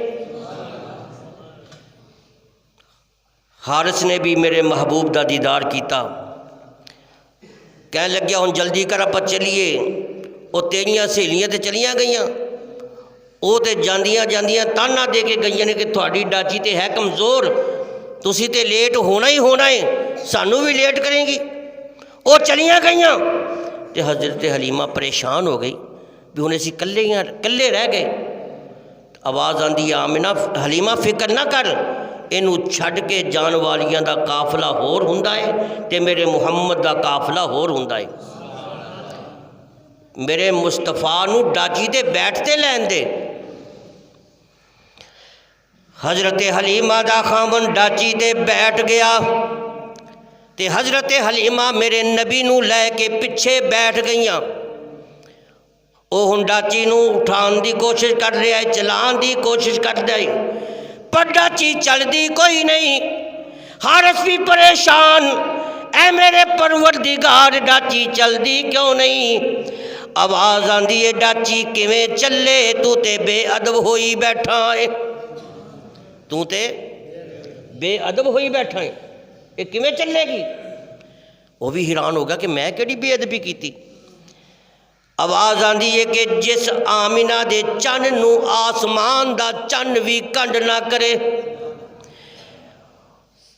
हारिस ने भी मेरे महबूब का दीदार किया। कह लग्या हुण जल्दी कर आप चलीए। वो तेरियां सहेलियां तो चलियां गईयां, वो तो जांदियां जांदियां ताना दे के गई ने कि थोड़ी डाची तो है कमज़ोर, तुसी ते लेट होना ही होना है, सानू भी लेट करेंगी। वो चलियां गईयां तो हज़रत हलीमा परेशान हो गई भी हुण असीं कल्ले ही कल्ले रह गए। आवाज़ आंदी आमिना हलीमा फिक्र ना कर, इनू छड़ के जान वालियां दा काफला होर हुंदा है ते मेरे मुहम्मद दा काफला होर हुंदा है। मेरे मुस्तफा नू डाची ते बैठते लैन दे। हज़रत हलीमा दा खामन डाची ते बैठ गया ते हज़रत हलीमा मेरे नबी नू लैके पिछे बैठ गईयां। वो हुण डाची नू उठाने की कोशिश कर रहा है, चलाने की कोशिश कर रहा है, पर डाची चलती कोई नहीं। हारिस भी परेशान, ऐ मेरे परवरदिगार डाची चलती क्यों नहीं? आवाज़ आंदी है डाची किवें चले, तू ते बेअदब होई बैठा है, तू ते बेअदब होई बैठा है, ये किवें चलेगी? वो भी हैरान हो गया कि मैं केड़ी बेअदबी की। आवाज़ आंदी है कि जिस आमिना दे चन नू आसमान दा चन भी कंड ना करे,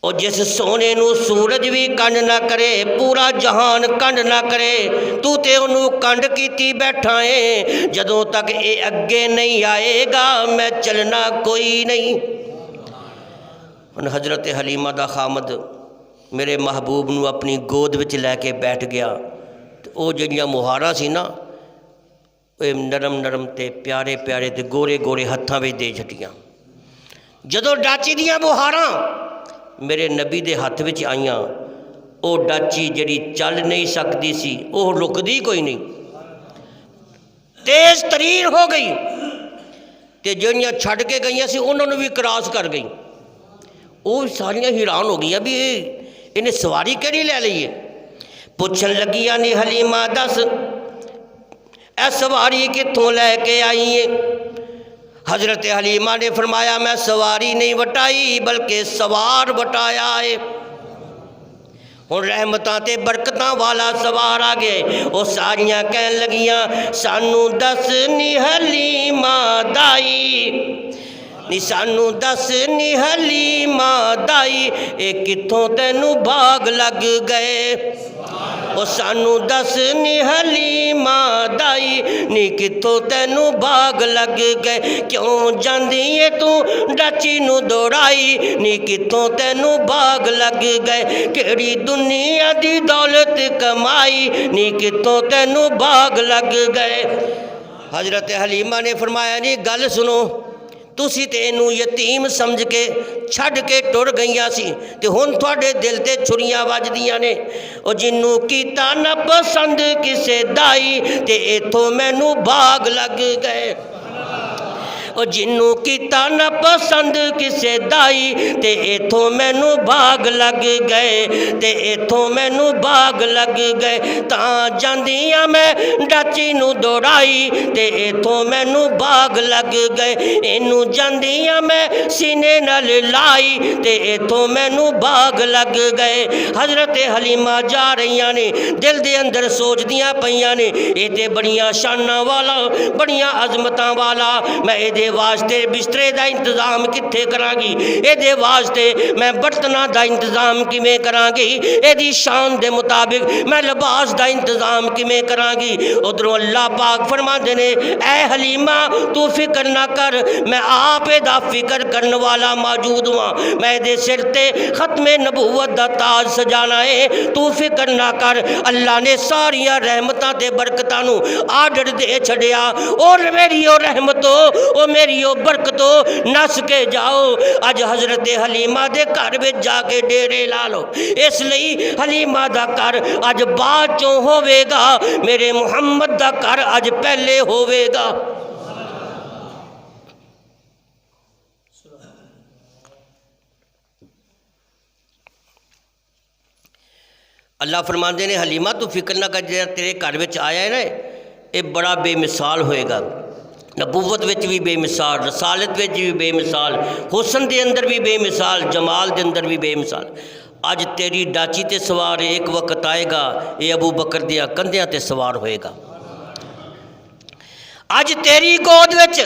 और जिस सोने नू सूरज भी कंड ना करे, पूरा जहान कंड ना करे, तू ते उन्होंने कंड कीती बैठा है। जदों तक ये अगे नहीं आएगा मैं चलना कोई नहीं। हज़रत हलीमा दा खामद मेरे महबूब नू अपनी गोद विच लैके बैठ गया। तो वो जिहड़ियां मुहारां सी ना, नरम नरम ते प्यारे प्यारे ते गोरे गोरे हत्थां विच दे छड्डियां। जदों डाची दियां मुहारां मेरे नबी दे हत्थ विच आईयां, वो डाची जिहड़ी चल नहीं सकती सी, वो रुकदी कोई नहीं, तेज तरीन हो गई, तो ਜਿਹੜੀਆਂ छड़ के गई सी उन्होंने भी क्रॉस कर गई। वो सारियां हैरान हो गई भी इन्हें सवारी किहड़ी लै ली है। पुछन लगियां ने हलीमा दस ए सवारी कित्थों लैके आई है। हजरत हलीमा ने फरमाया मैं सवारी नहीं वटाई बल्कि सवार वटाया है। हुण रहमतां ते बरकतां वाला सवार आ गए। वो सारियां कहन लगियां सानू दस नी हलीमा दाई, नी सानू दस नी हलीमा दाई, ए कित्थों तैनू भाग लग गए। ओ सानू दस नी हलीमा दाई, नी कित्थों तैनू भाग लग गए। क्यों जांदी है तू डाची नू दौड़ाई, नी कित्थों तैनू भाग लग गए। केड़ी दुनिया दी दौलत कमाई, नी कित्थों तैनू भाग लग गए। हजरत हलीमा ने फरमाया नी गल सुनो, तुसी ते इनू यतीम समझ के छड़ के टुर गईयां सी, ते हुण तुहाडे दिल ते छुरियां वजदियां ने। ओ जिन्नू कीता ना पसंद किसे दाई, ते इथों मैनू भाग लग गए। ओ जिन्नू कीता ना पसंद किसे दाई, ते इथों मैनू भाग लग गए, ते इथों मैनू भाग लग गए। तां जांदियां मैं डाची नू दौड़ाई, ते इथों मैनू भाग लग गए। इनू जांदियां मैं सीने नाल लाई, ते इथों मैनू भाग लग गए। हजरत हलीमा जा रही ने, दिल दे अंदर सोचदियां पईयां ने ये ते बड़ियां शानां वाला, बड़ियां अजमतां वाला, मैं ये वास्ते बिस्तरे का इंतजाम कित्थे करांगी, ये वास्ते मैं बर्तना का इंतजाम किवें करांगी, ये शान के मुताबिक मैं लिबास का इंतजाम किवें करांगी। उधरों अल्लाह पाक फरमाते ने ऐ हलीमा तू फिक्र ना कर, मैं आप दा फिक्र करने वाला मौजूद हुआ, मैं दे सिर ते खत्मे नबूवत का ताज सजाना है, तू फिक्र ना कर। अल्लाह ने सारिया रहमतां ते बरकतां नू आर्डर दे छड़िया, और मेरी ओ रहमतो ओ मेरी ओ बरकतो नस के जाओ। अज हजरत हलीमा दे घर में जाके डेरे ला लो, इसलिए हलीमा दा घर अज बाद चों होवेगा, मेरे मुहम्मद दा घर अज पहले होवेगा। अल्लाह फरमाते ने हलीमा तू फिक्र ना कर, जो तेरे घर में आया है ना ये बड़ा बेमिसाल होएगा। नबूवत विच भी बेमिसाल, रसालत विच भी बेमिसाल, हुसन के अंदर भी बेमिसाल, जमाल के अंदर भी बेमिसाल। अज तेरी डाची ते सवार एक वक्त आएगा ये अबू बकर दिया कंधियां ते सवार होएगा। अज तेरी गोद विच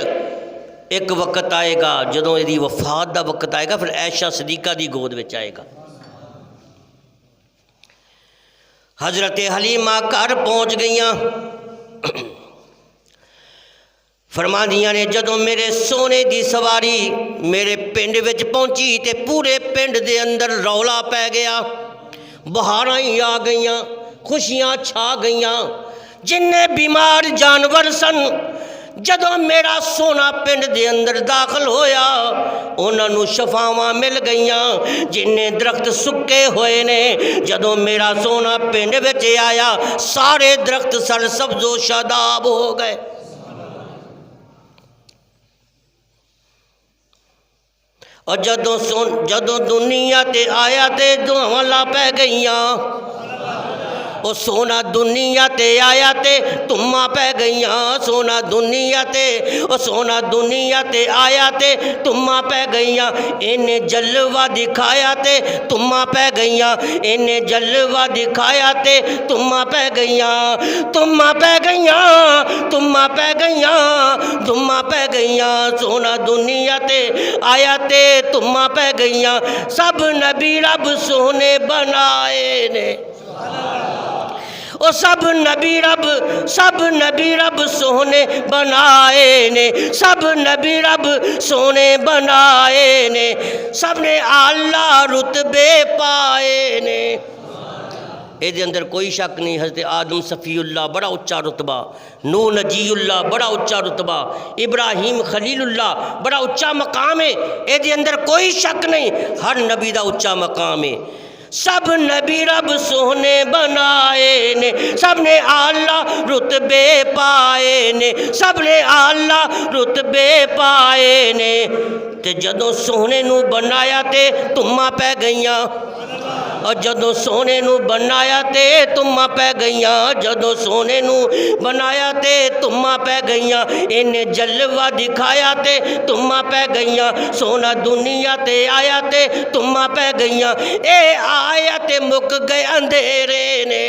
एक वक्त आएगा जदों इहदी वफात का वक्त आएगा, फिर ऐशा सदीका दी गोद विच आएगा। हजरत हलीमा घर पहुँच गईयां, फरमादियां ने जदों मेरे सोने की सवारी मेरे पिंड विच पहुंची ते पूरे पिंड दे अंदर रौला पै गया, बहारां ही आ गईयां, खुशियां छा गईयां। जिन्ने बीमार जानवर सन जदों मेरा सोना पिंड दे अंदर दाखिल होया उन्होंने शफावां मिल गईयां। जिन्ने दरख्त सुक्के होए ने जदों मेरा सोना पिंड विच आया सारे दरख्त सर सब्जो शादाब हो गए। और जदों दुनिया ते आया ते दुआवां पै गईयां, ओ सोना दुनिया ते आया ते तुम्मा पै गईयां, सोना दुनिया ते ओ सोना दुनिया ते आया ते तुम्मा पै गईयां। इन्हें जलवा दिखाया ते तुम्मा पै गईयां, इन्हें जलवा दिखाया ते तुम्मा पै गईयां, तुम्मा पै गईयां, तुम्मा पै गईयां, तुम्मा पै गईयां। सोना दुनिया ते आया ते तुम्मा पै गईयां। सब नबी रब सोने बनाए ने, ओ सब नबी रब सोने बनाए ने, सब नबी रब सोने बनाए ने, सब ने आला रुतबे पाए ने। ये अंदर कोई शक नहीं। हज़रत आदम सफ़ीउल्लाह बड़ा उच्चा रुतबा, नूह नजीउल्लाह बड़ा उच्चा रुतबा, इब्राहीम खलीलुल्लाह बड़ा उच्चा मकाम है। ये अंदर कोई शक नहीं, हर नबी का उच्चा मकाम है। सब नबी रब सोहने बनाए ने, सब ने आला रुतबे पाए ने, सब ने आला रुतबे पाए ने। ते जदों सोहने नू बनाया ते तुम्मा पै गईयां, और जदों सोने नू बनाया ते तुम्मा पै गईयां, जदों सोने नू बनाया ते तुम्मा पै गईयां। इन्हें जलवा दिखाया ते तुम्मा पै गईयां, सोना दुनिया ते आया ते तुम्मा पै गईयां। ए आया ते मुक गए अंधेरे ने,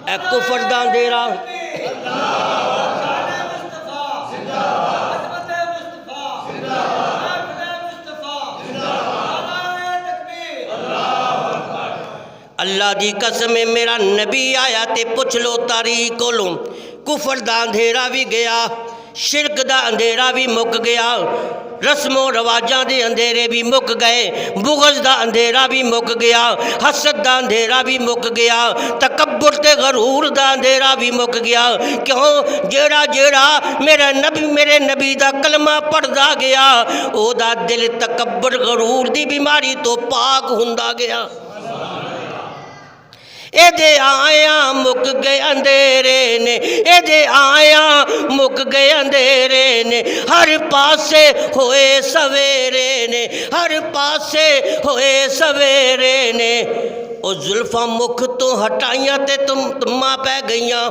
ए कुफर दा अंधेरा। अल्लाह दी कसम है, मेरा नबी आया ते पुछ लो तारीख कोलों। कुफर दा अंधेरा भी गया, शिरक दा अंधेरा भी मुक गया, रस्मों रवाजां दे अंधेरे भी मुक गए, बुग़्ज़ दा अंधेरा भी मुक गया, हसद दा अंधेरा भी मुक गया, तकब्बुर ते गरूर दा अंधेरा भी मुक गया। क्यों? जेड़ा जेड़ा मेरे नबी दा कलमा पढ़दा गया, ओदा दिल तकब्बुर गरूर दी बीमारी तो पाक हुंदा गया। एदे आया मुक गए अंधेरे ने, एदे आया मुक गए अंधेरे ने, हर पासे होए सवेरे ने, हर पासे होए सवेरे ने। ओ जुल्फा मुख तो हटाइयां ते तुम्मा पै गईयां,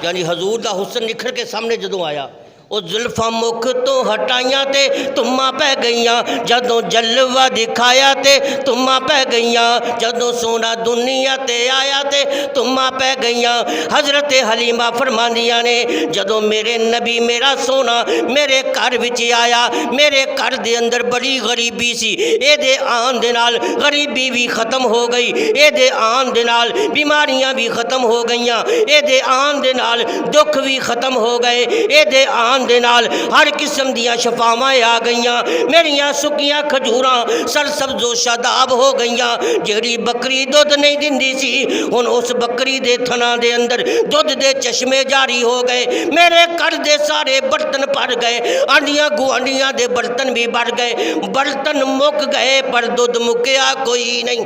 यानी हजूर दा हुस्न निखर के सामने जदों आया, ओ जुल्फा मुख तो हटाइयां ते तुम्मा पै गईयां, जदों जलवा दिखाया ते तुम्मा पै गईयां, जदों सोना दुनिया ते आया ते तुम्मा पै गईयां। हज़रत हलीमा फरमांदियां ने, जदों मेरे नबी मेरा सोना मेरे घर विच आया, मेरे घर दे अंदर बड़ी गरीबी सी, एदे आन दे नाल गरीबी भी खत्म हो गई, एदे आन दे नाल बीमारियां भी खत्म हो गईयां, एदे आन दे नाल दुख भी खत्म हो गए, एदे आन दे नाल हर किस्म दियां शफावां आ गईयां। मेरियां सुकियां खजूरां सरसब्ज़ो शादाब हो गईयां। जेड़ी बकरी दुध नहीं दिंदी सी, हुण उस बकरी दे थना दे अंदर दुध दे चश्मे जारी हो गए। मेरे घर दे सारे बर्तन भर गए, आंडियां गुआंढियां दे बर्तन भी भर गए। बर्तन मुक गए पर दुध मुक्या कोई नहीं।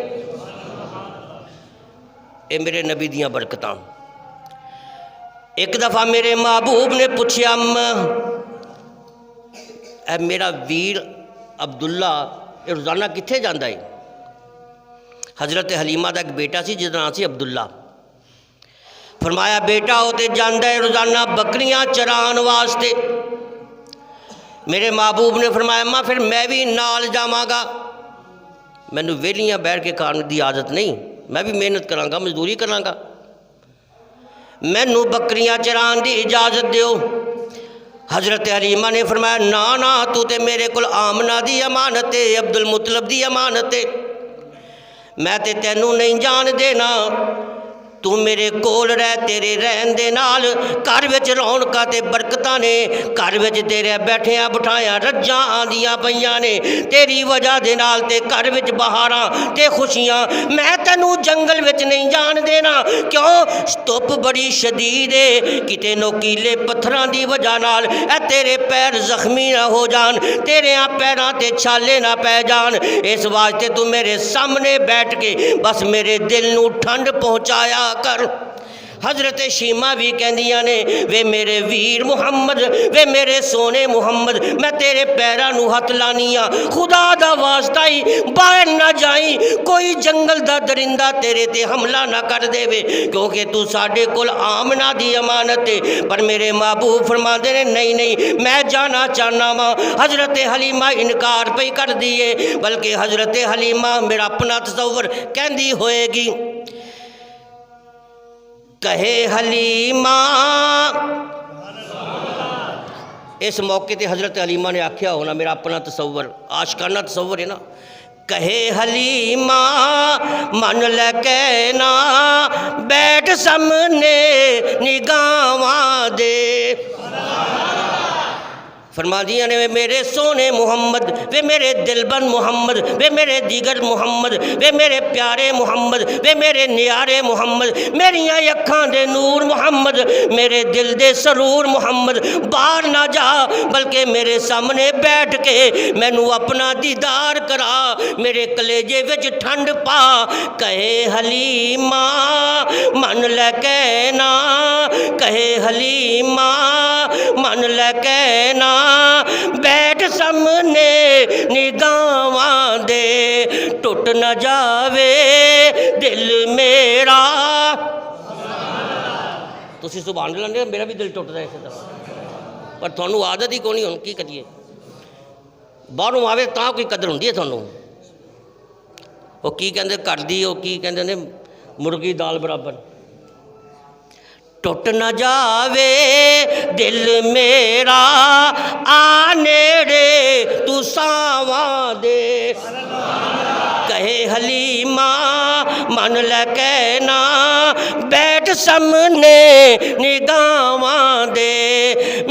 ये मेरे नबी दियां बरकतां। एक दफ़ा मेरे महबूब ने पूछा, मेरा वीर अब्दुल्ला रोज़ाना कित्थे जांदा है? हज़रत हलीमा का एक बेटा सी जिसका नाम सी अब्दुल्ला। फरमाया बेटा वो तो जांदा है रोज़ाना बकरियां चरान वास्ते। मेरे महबूब ने फरमाया मां फिर मैं भी नाल जावांगा, मैनू वेलियां बैठ के खाने की आदत नहीं, मैं भी मेहनत करांगा, मजदूरी करांगा, मैनू बकरियां चरान की इजाज़त दियो। हज़रत हलीमा ने फरमाया ना ना तू तो मेरे को आमना की अमानत है, अब्दुल मुतलब की अमानत है, मैं तो तेनू नहीं जान देना, तू मेरे कोल रह, तेरे रहन दे नाल घर विच रौनकां ते बरकतां ने, घर विच तेरे बैठिया बिठाया रज्जां आंदियां पईयां ने, तेरी वजह दे नाल ते घर विच बहारां ते खुशियां। मैं तैनू जंगल विच नहीं जान देना, क्यों? धुप बड़ी शदीद है, किते नोकीले पत्थरां दी वजह नाल ए तेरे पैर जख्मी ना हो जान, तेरे पैरां ते छाले ना पै जान, इस वास्ते तू मेरे सामने बैठ के बस मेरे दिल नू ठंड पहुँचाया कर। हज़रत शीमा भी कहंदियां ने वे मेरे वीर मुहम्मद, वे मेरे सोने मुहम्मद, मैं तेरे पैरां नू हथ लानी आ, खुदा दा वास्ता ही बाहर ना जाई, कोई जंगल दा दरिंदा तेरे ते हमला ना कर देवे, क्योंकि तू साडे कोल आमना दी अमानत है। पर मेरे महबूब फरमाते ने नहीं नहीं मैं जाना चाहना वा। हज़रत हलीमा इनकार पे कर दिए, बल्कि हज़रत हलीमा मेरा अपना तसव्वुर कहंदी होएगी, कहे हलीमा, इस मौके ते हज़रत हलीमा ने आख्या होना, मेरा अपना तसव्वुर आशकाना तसव्वुर है ना, कहे हलीमा मन लैके ना बैठ सामने निगाहां दे, फरमादियां ने वे मेरे सोने मुहम्मद, वे मेरे दिलबन मुहम्मद, वे मेरे जिगर मुहम्मद, वे मेरे प्यारे मुहम्मद, वे मेरे न्यारे मुहम्मद, मेरिया अखां दे नूर मुहम्मद, मेरे दिल दे सरूर मुहम्मद, बाहर ना जा बल्कि मेरे सामने बैठ के मैनू अपना दीदार करा, मेरे कलेजे विच ठंड पा। कहे हलीमा मन लै कहना, कहे हलीमा मन लै कहना, बैठ सामने निगाहां दे, टुट न जावे दिल मेरा। तुसी सुभान अल्लाह ने, मेरा भी दिल टुटदा है इस तरह, पर थानू आदत ही कोई नहीं, हुण की करिए, बाहरों आवे तां कोई कदर हुंदी है थानू। वो की कहंदे घर दी, वो की कहंदे ने मुर्गी दाल बराबर। टुट न जावे दिल मेरा, आ नेड़े तू सावां दे, कहे हलीमा मन लै कहना, बैठ सामने निगाहां दे,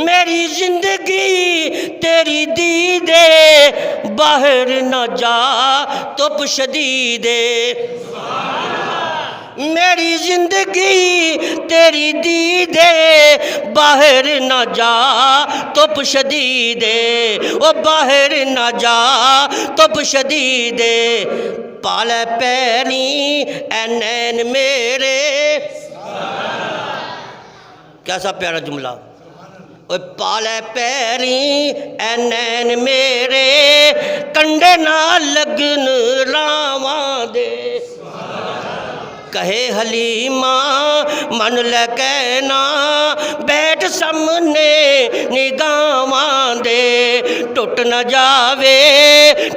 मेरी जिंदगी तेरी दीदे, बाहर न जा धुप शदीदे, मेरी जिंदगी तेरी दीदे, बाहर न जा धुप शदीदे, ओ बाहर न जा धुप शदीदे, पाले पैनी ऐ नैन मेरे। कैसा प्यारा जुमला, ओ पाले पैरी ऐ नैन मेरे, कंडे ना लगन रावां दे, कहे हलीमा मन लै कहना, बैठ सामने निगाहां दे, टुट न जावे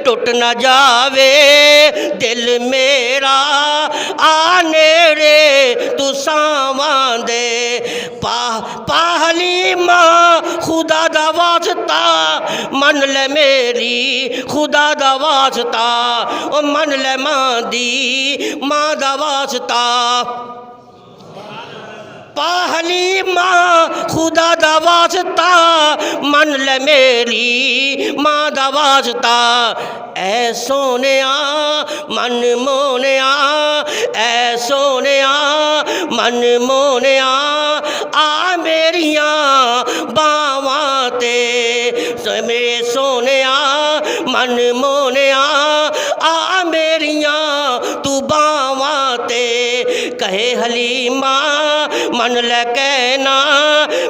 टुट न जावे दिल मेरा, आ नेड़े तू सावां दे, पा हलीमा खुदा दा वास्ता, मन ले मेरी खुदा दा वास्ता, ओ मन ले मां दी मां दा वास्ता, पा हलीमा खुदा दा वास्ता, मन ले मेरी मां दा वास्ता, ऐ सोनिया मन मोनिया, ऐ सोनिया मन मोनिया, आ मेरिया बावां ते, मेरे सोनिया मन मोनिया, आ मेरिया तू बावां ते, कहे हलीमा मन लै कहना,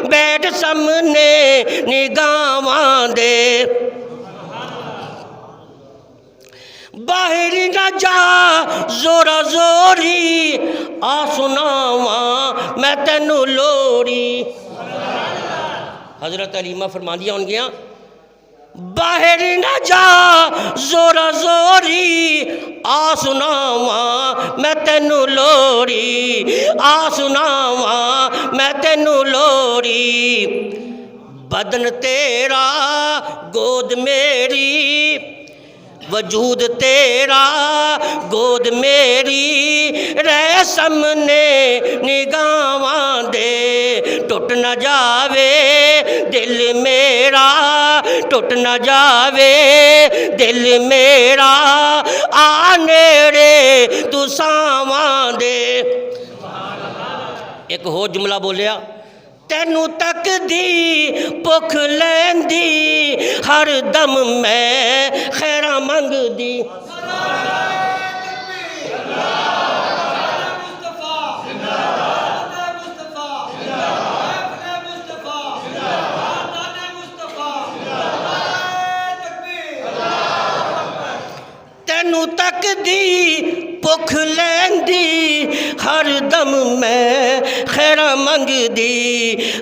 बैठ सामने निगाहां दे, बाहर न जा जोरा जोरी, आ सुनावा मैं तेनू लोरी। हजरत अलीमा फरमांदियां होंगियां, बाहर न जा जोरा जोरी, आ सुनावा मैं तेनू लोरी, आ सुनावा मैं तेनू लोरी, बदन तेरा गोद मेरी, वजूद तेरा गोद मेरी, रह सामने निगाहां दे, टुट न जावे दिल मेरा, टुट न जावे दिल मेरा, आ नेड़े तू सावां दे। एक होर जुमला बोलिया, तैनू तक दी भुख लैंदी, हर दम मैं खैरा मंगदी, तैनू तक दी भुख लैंदी, हर दम मैं खैरा मंगदी,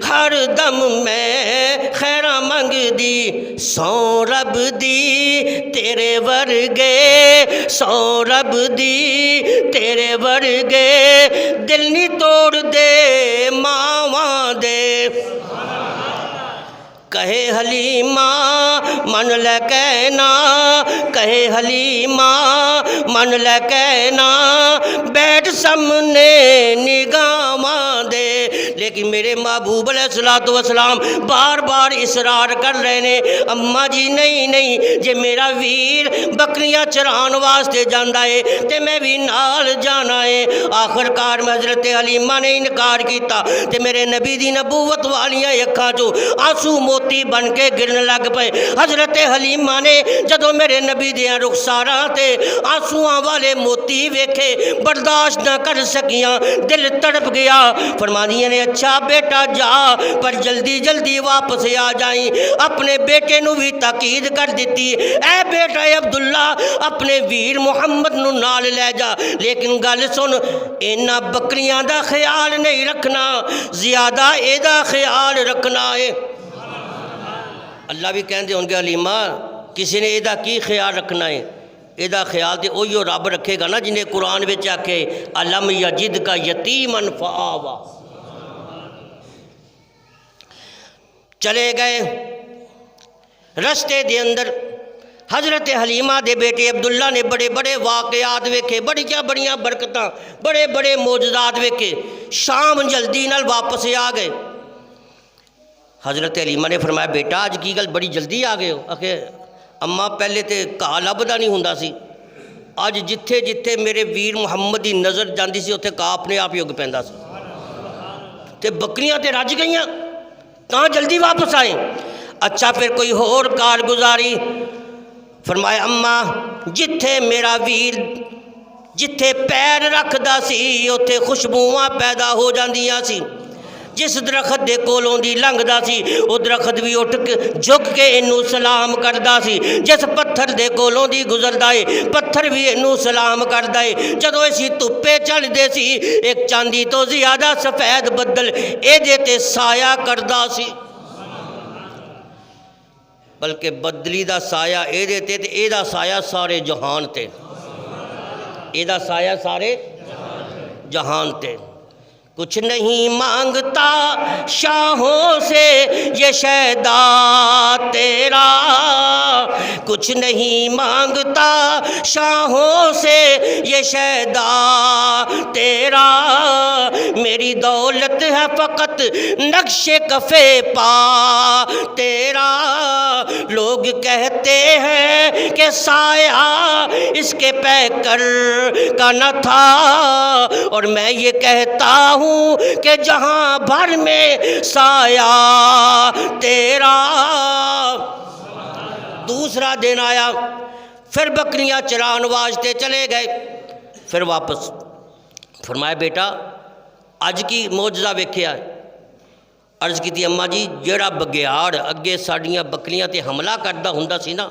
हर दम मैं खैरा मंगदी, सौ रब दी तेरे वर्गे, सौ रब दी तेरे वर्गे, दिल नी तोड़ दे मावां दे, कहे हलीमा मन लै कहना, कहे हलीमा मन लै कहना, बैठ सामने निगाहां दे, लेकिन मेरे महबूब अलैहिस्सलातु वस्सलाम बार बार इसरार कर रहे ने, अम्मा जी नहीं नहीं, जे मेरा वीर बकरियां चरान वास्ते जांदा है ते मैं भी नाल जाना है। आखिरकार में हज़रत हलीमा ने इनकार किया ते मेरे नबी दी नबूवत वालियां अखां चों आंसू मोती बन के गिरन लग पे। हज़रत हलीमा ने जदों मेरे नबी दियां रुखसारां ते आंसूआं वाले मोती वेखे बर्दाश्त न कर सकियां, दिल तड़प गया। फरमादियां ने अच्छा बेटा जा, पर जल्दी जल्दी वापस आ जाई। अपने बेटे नूं भी ताकीद कर दी, ऐ बेटा अब्दुल्ला अपने वीर मुहम्मद नूं नाल लै जा, लेकिन गल सुन, इन्हां बकरियां दा ख्याल नहीं रखना, ज़्यादा एदा ख्याल रखना है। अल्लाह भी कहते होंगे हलीमा किसी ने एदा की ख्याल रखना है, एदा ख्याल तो उही रब रखेगा ना जिन्हें कुरान में आखे अलम यजिद का यतीमन फआवा। चले गए रस्ते दे अंदर हज़रत हलीमा दे बेटे अब्दुल्ला ने बड़े बड़े वाक़यात वेखे, बड़िया बड़िया बरकत, बड़े बड़े मोजदात वेखे। शाम जल्दी नाल वापस आ गए। हज़रत हलीमा ने फरमाया बेटा अज की गल बड़ी जल्दी आ गए हो? आखे अम्मा पहले तो घाह लभदा नहीं हुंदा सी, अज जिथे जिथे मेरे वीर मुहम्मद की नज़र जाती सी उत्थे घाह अपने आप ही उग पैंदा सी, ते बकरियां ते रज गईयां, तां जल्दी वापस आए। अच्छा फिर कोई होर कारगुजारी? फरमाया अम्मा जिथे मेरा वीर जिथे पैर रखदा सी उत्थे खुशबूआं पैदा हो जांदियां सी। जिस दरखत दे कोलों दी लंघदा सी वो दरखत भी उठ के झुक के इनू सलाम करदा सी। जिस पत्थर दे कोलों दी गुजरदा है पत्थर भी इनू सलाम करदा है। जदों असीं धुप्पे चढ़दे सी एक चांदी तो ज़्यादा सफेद बदल एदे ते साया करदा सी, बल्कि बदली दा साया एदे ते एदा साया सारे जहान ते, एदा साया सारे जहान ते। कुछ नहीं मांगता शाहों से ये शैदा तेरा, कुछ नहीं मांगता शाहों से ये शैदा तेरा, मेरी दौलत है फ़कत नक्शे कफ़े पा तेरा। लोग कहते हैं कि साया इसके पैकर का न था, और मैं ये कहता हूँ कि जहां भर में साया तेरा। दूसरा दिन आया, फिर बकरियां चरान वास्ते चले गए। फिर वापस फरमाया बेटा अज की मौजज़ा वेख्या? अर्ज़ की अम्मा जी जेड़ा बगियाड़ अगे साड़ियाँ बकरियां ते हमला करता हुंदा सी ना,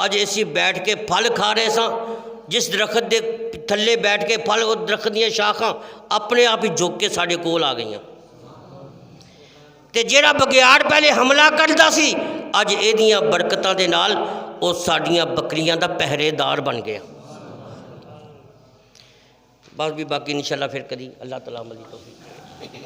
अज असीं बैठ के फल खा रहे सां, जिस दरखत के थले बैठ के फल उस दरखत दी शाखां अपने आप ही झुक के साढ़े कोल आ गई। ते जेड़ा बगियाड़ पहले हमला करता सी अज एदियां बरकतां दे नाल वो साड़ियां बकरियां दा पहरेदार बन गया। बस भी बाकी इंशाअल्लाह फिर कदी अल्लाह तआला अमल दी तौफीक।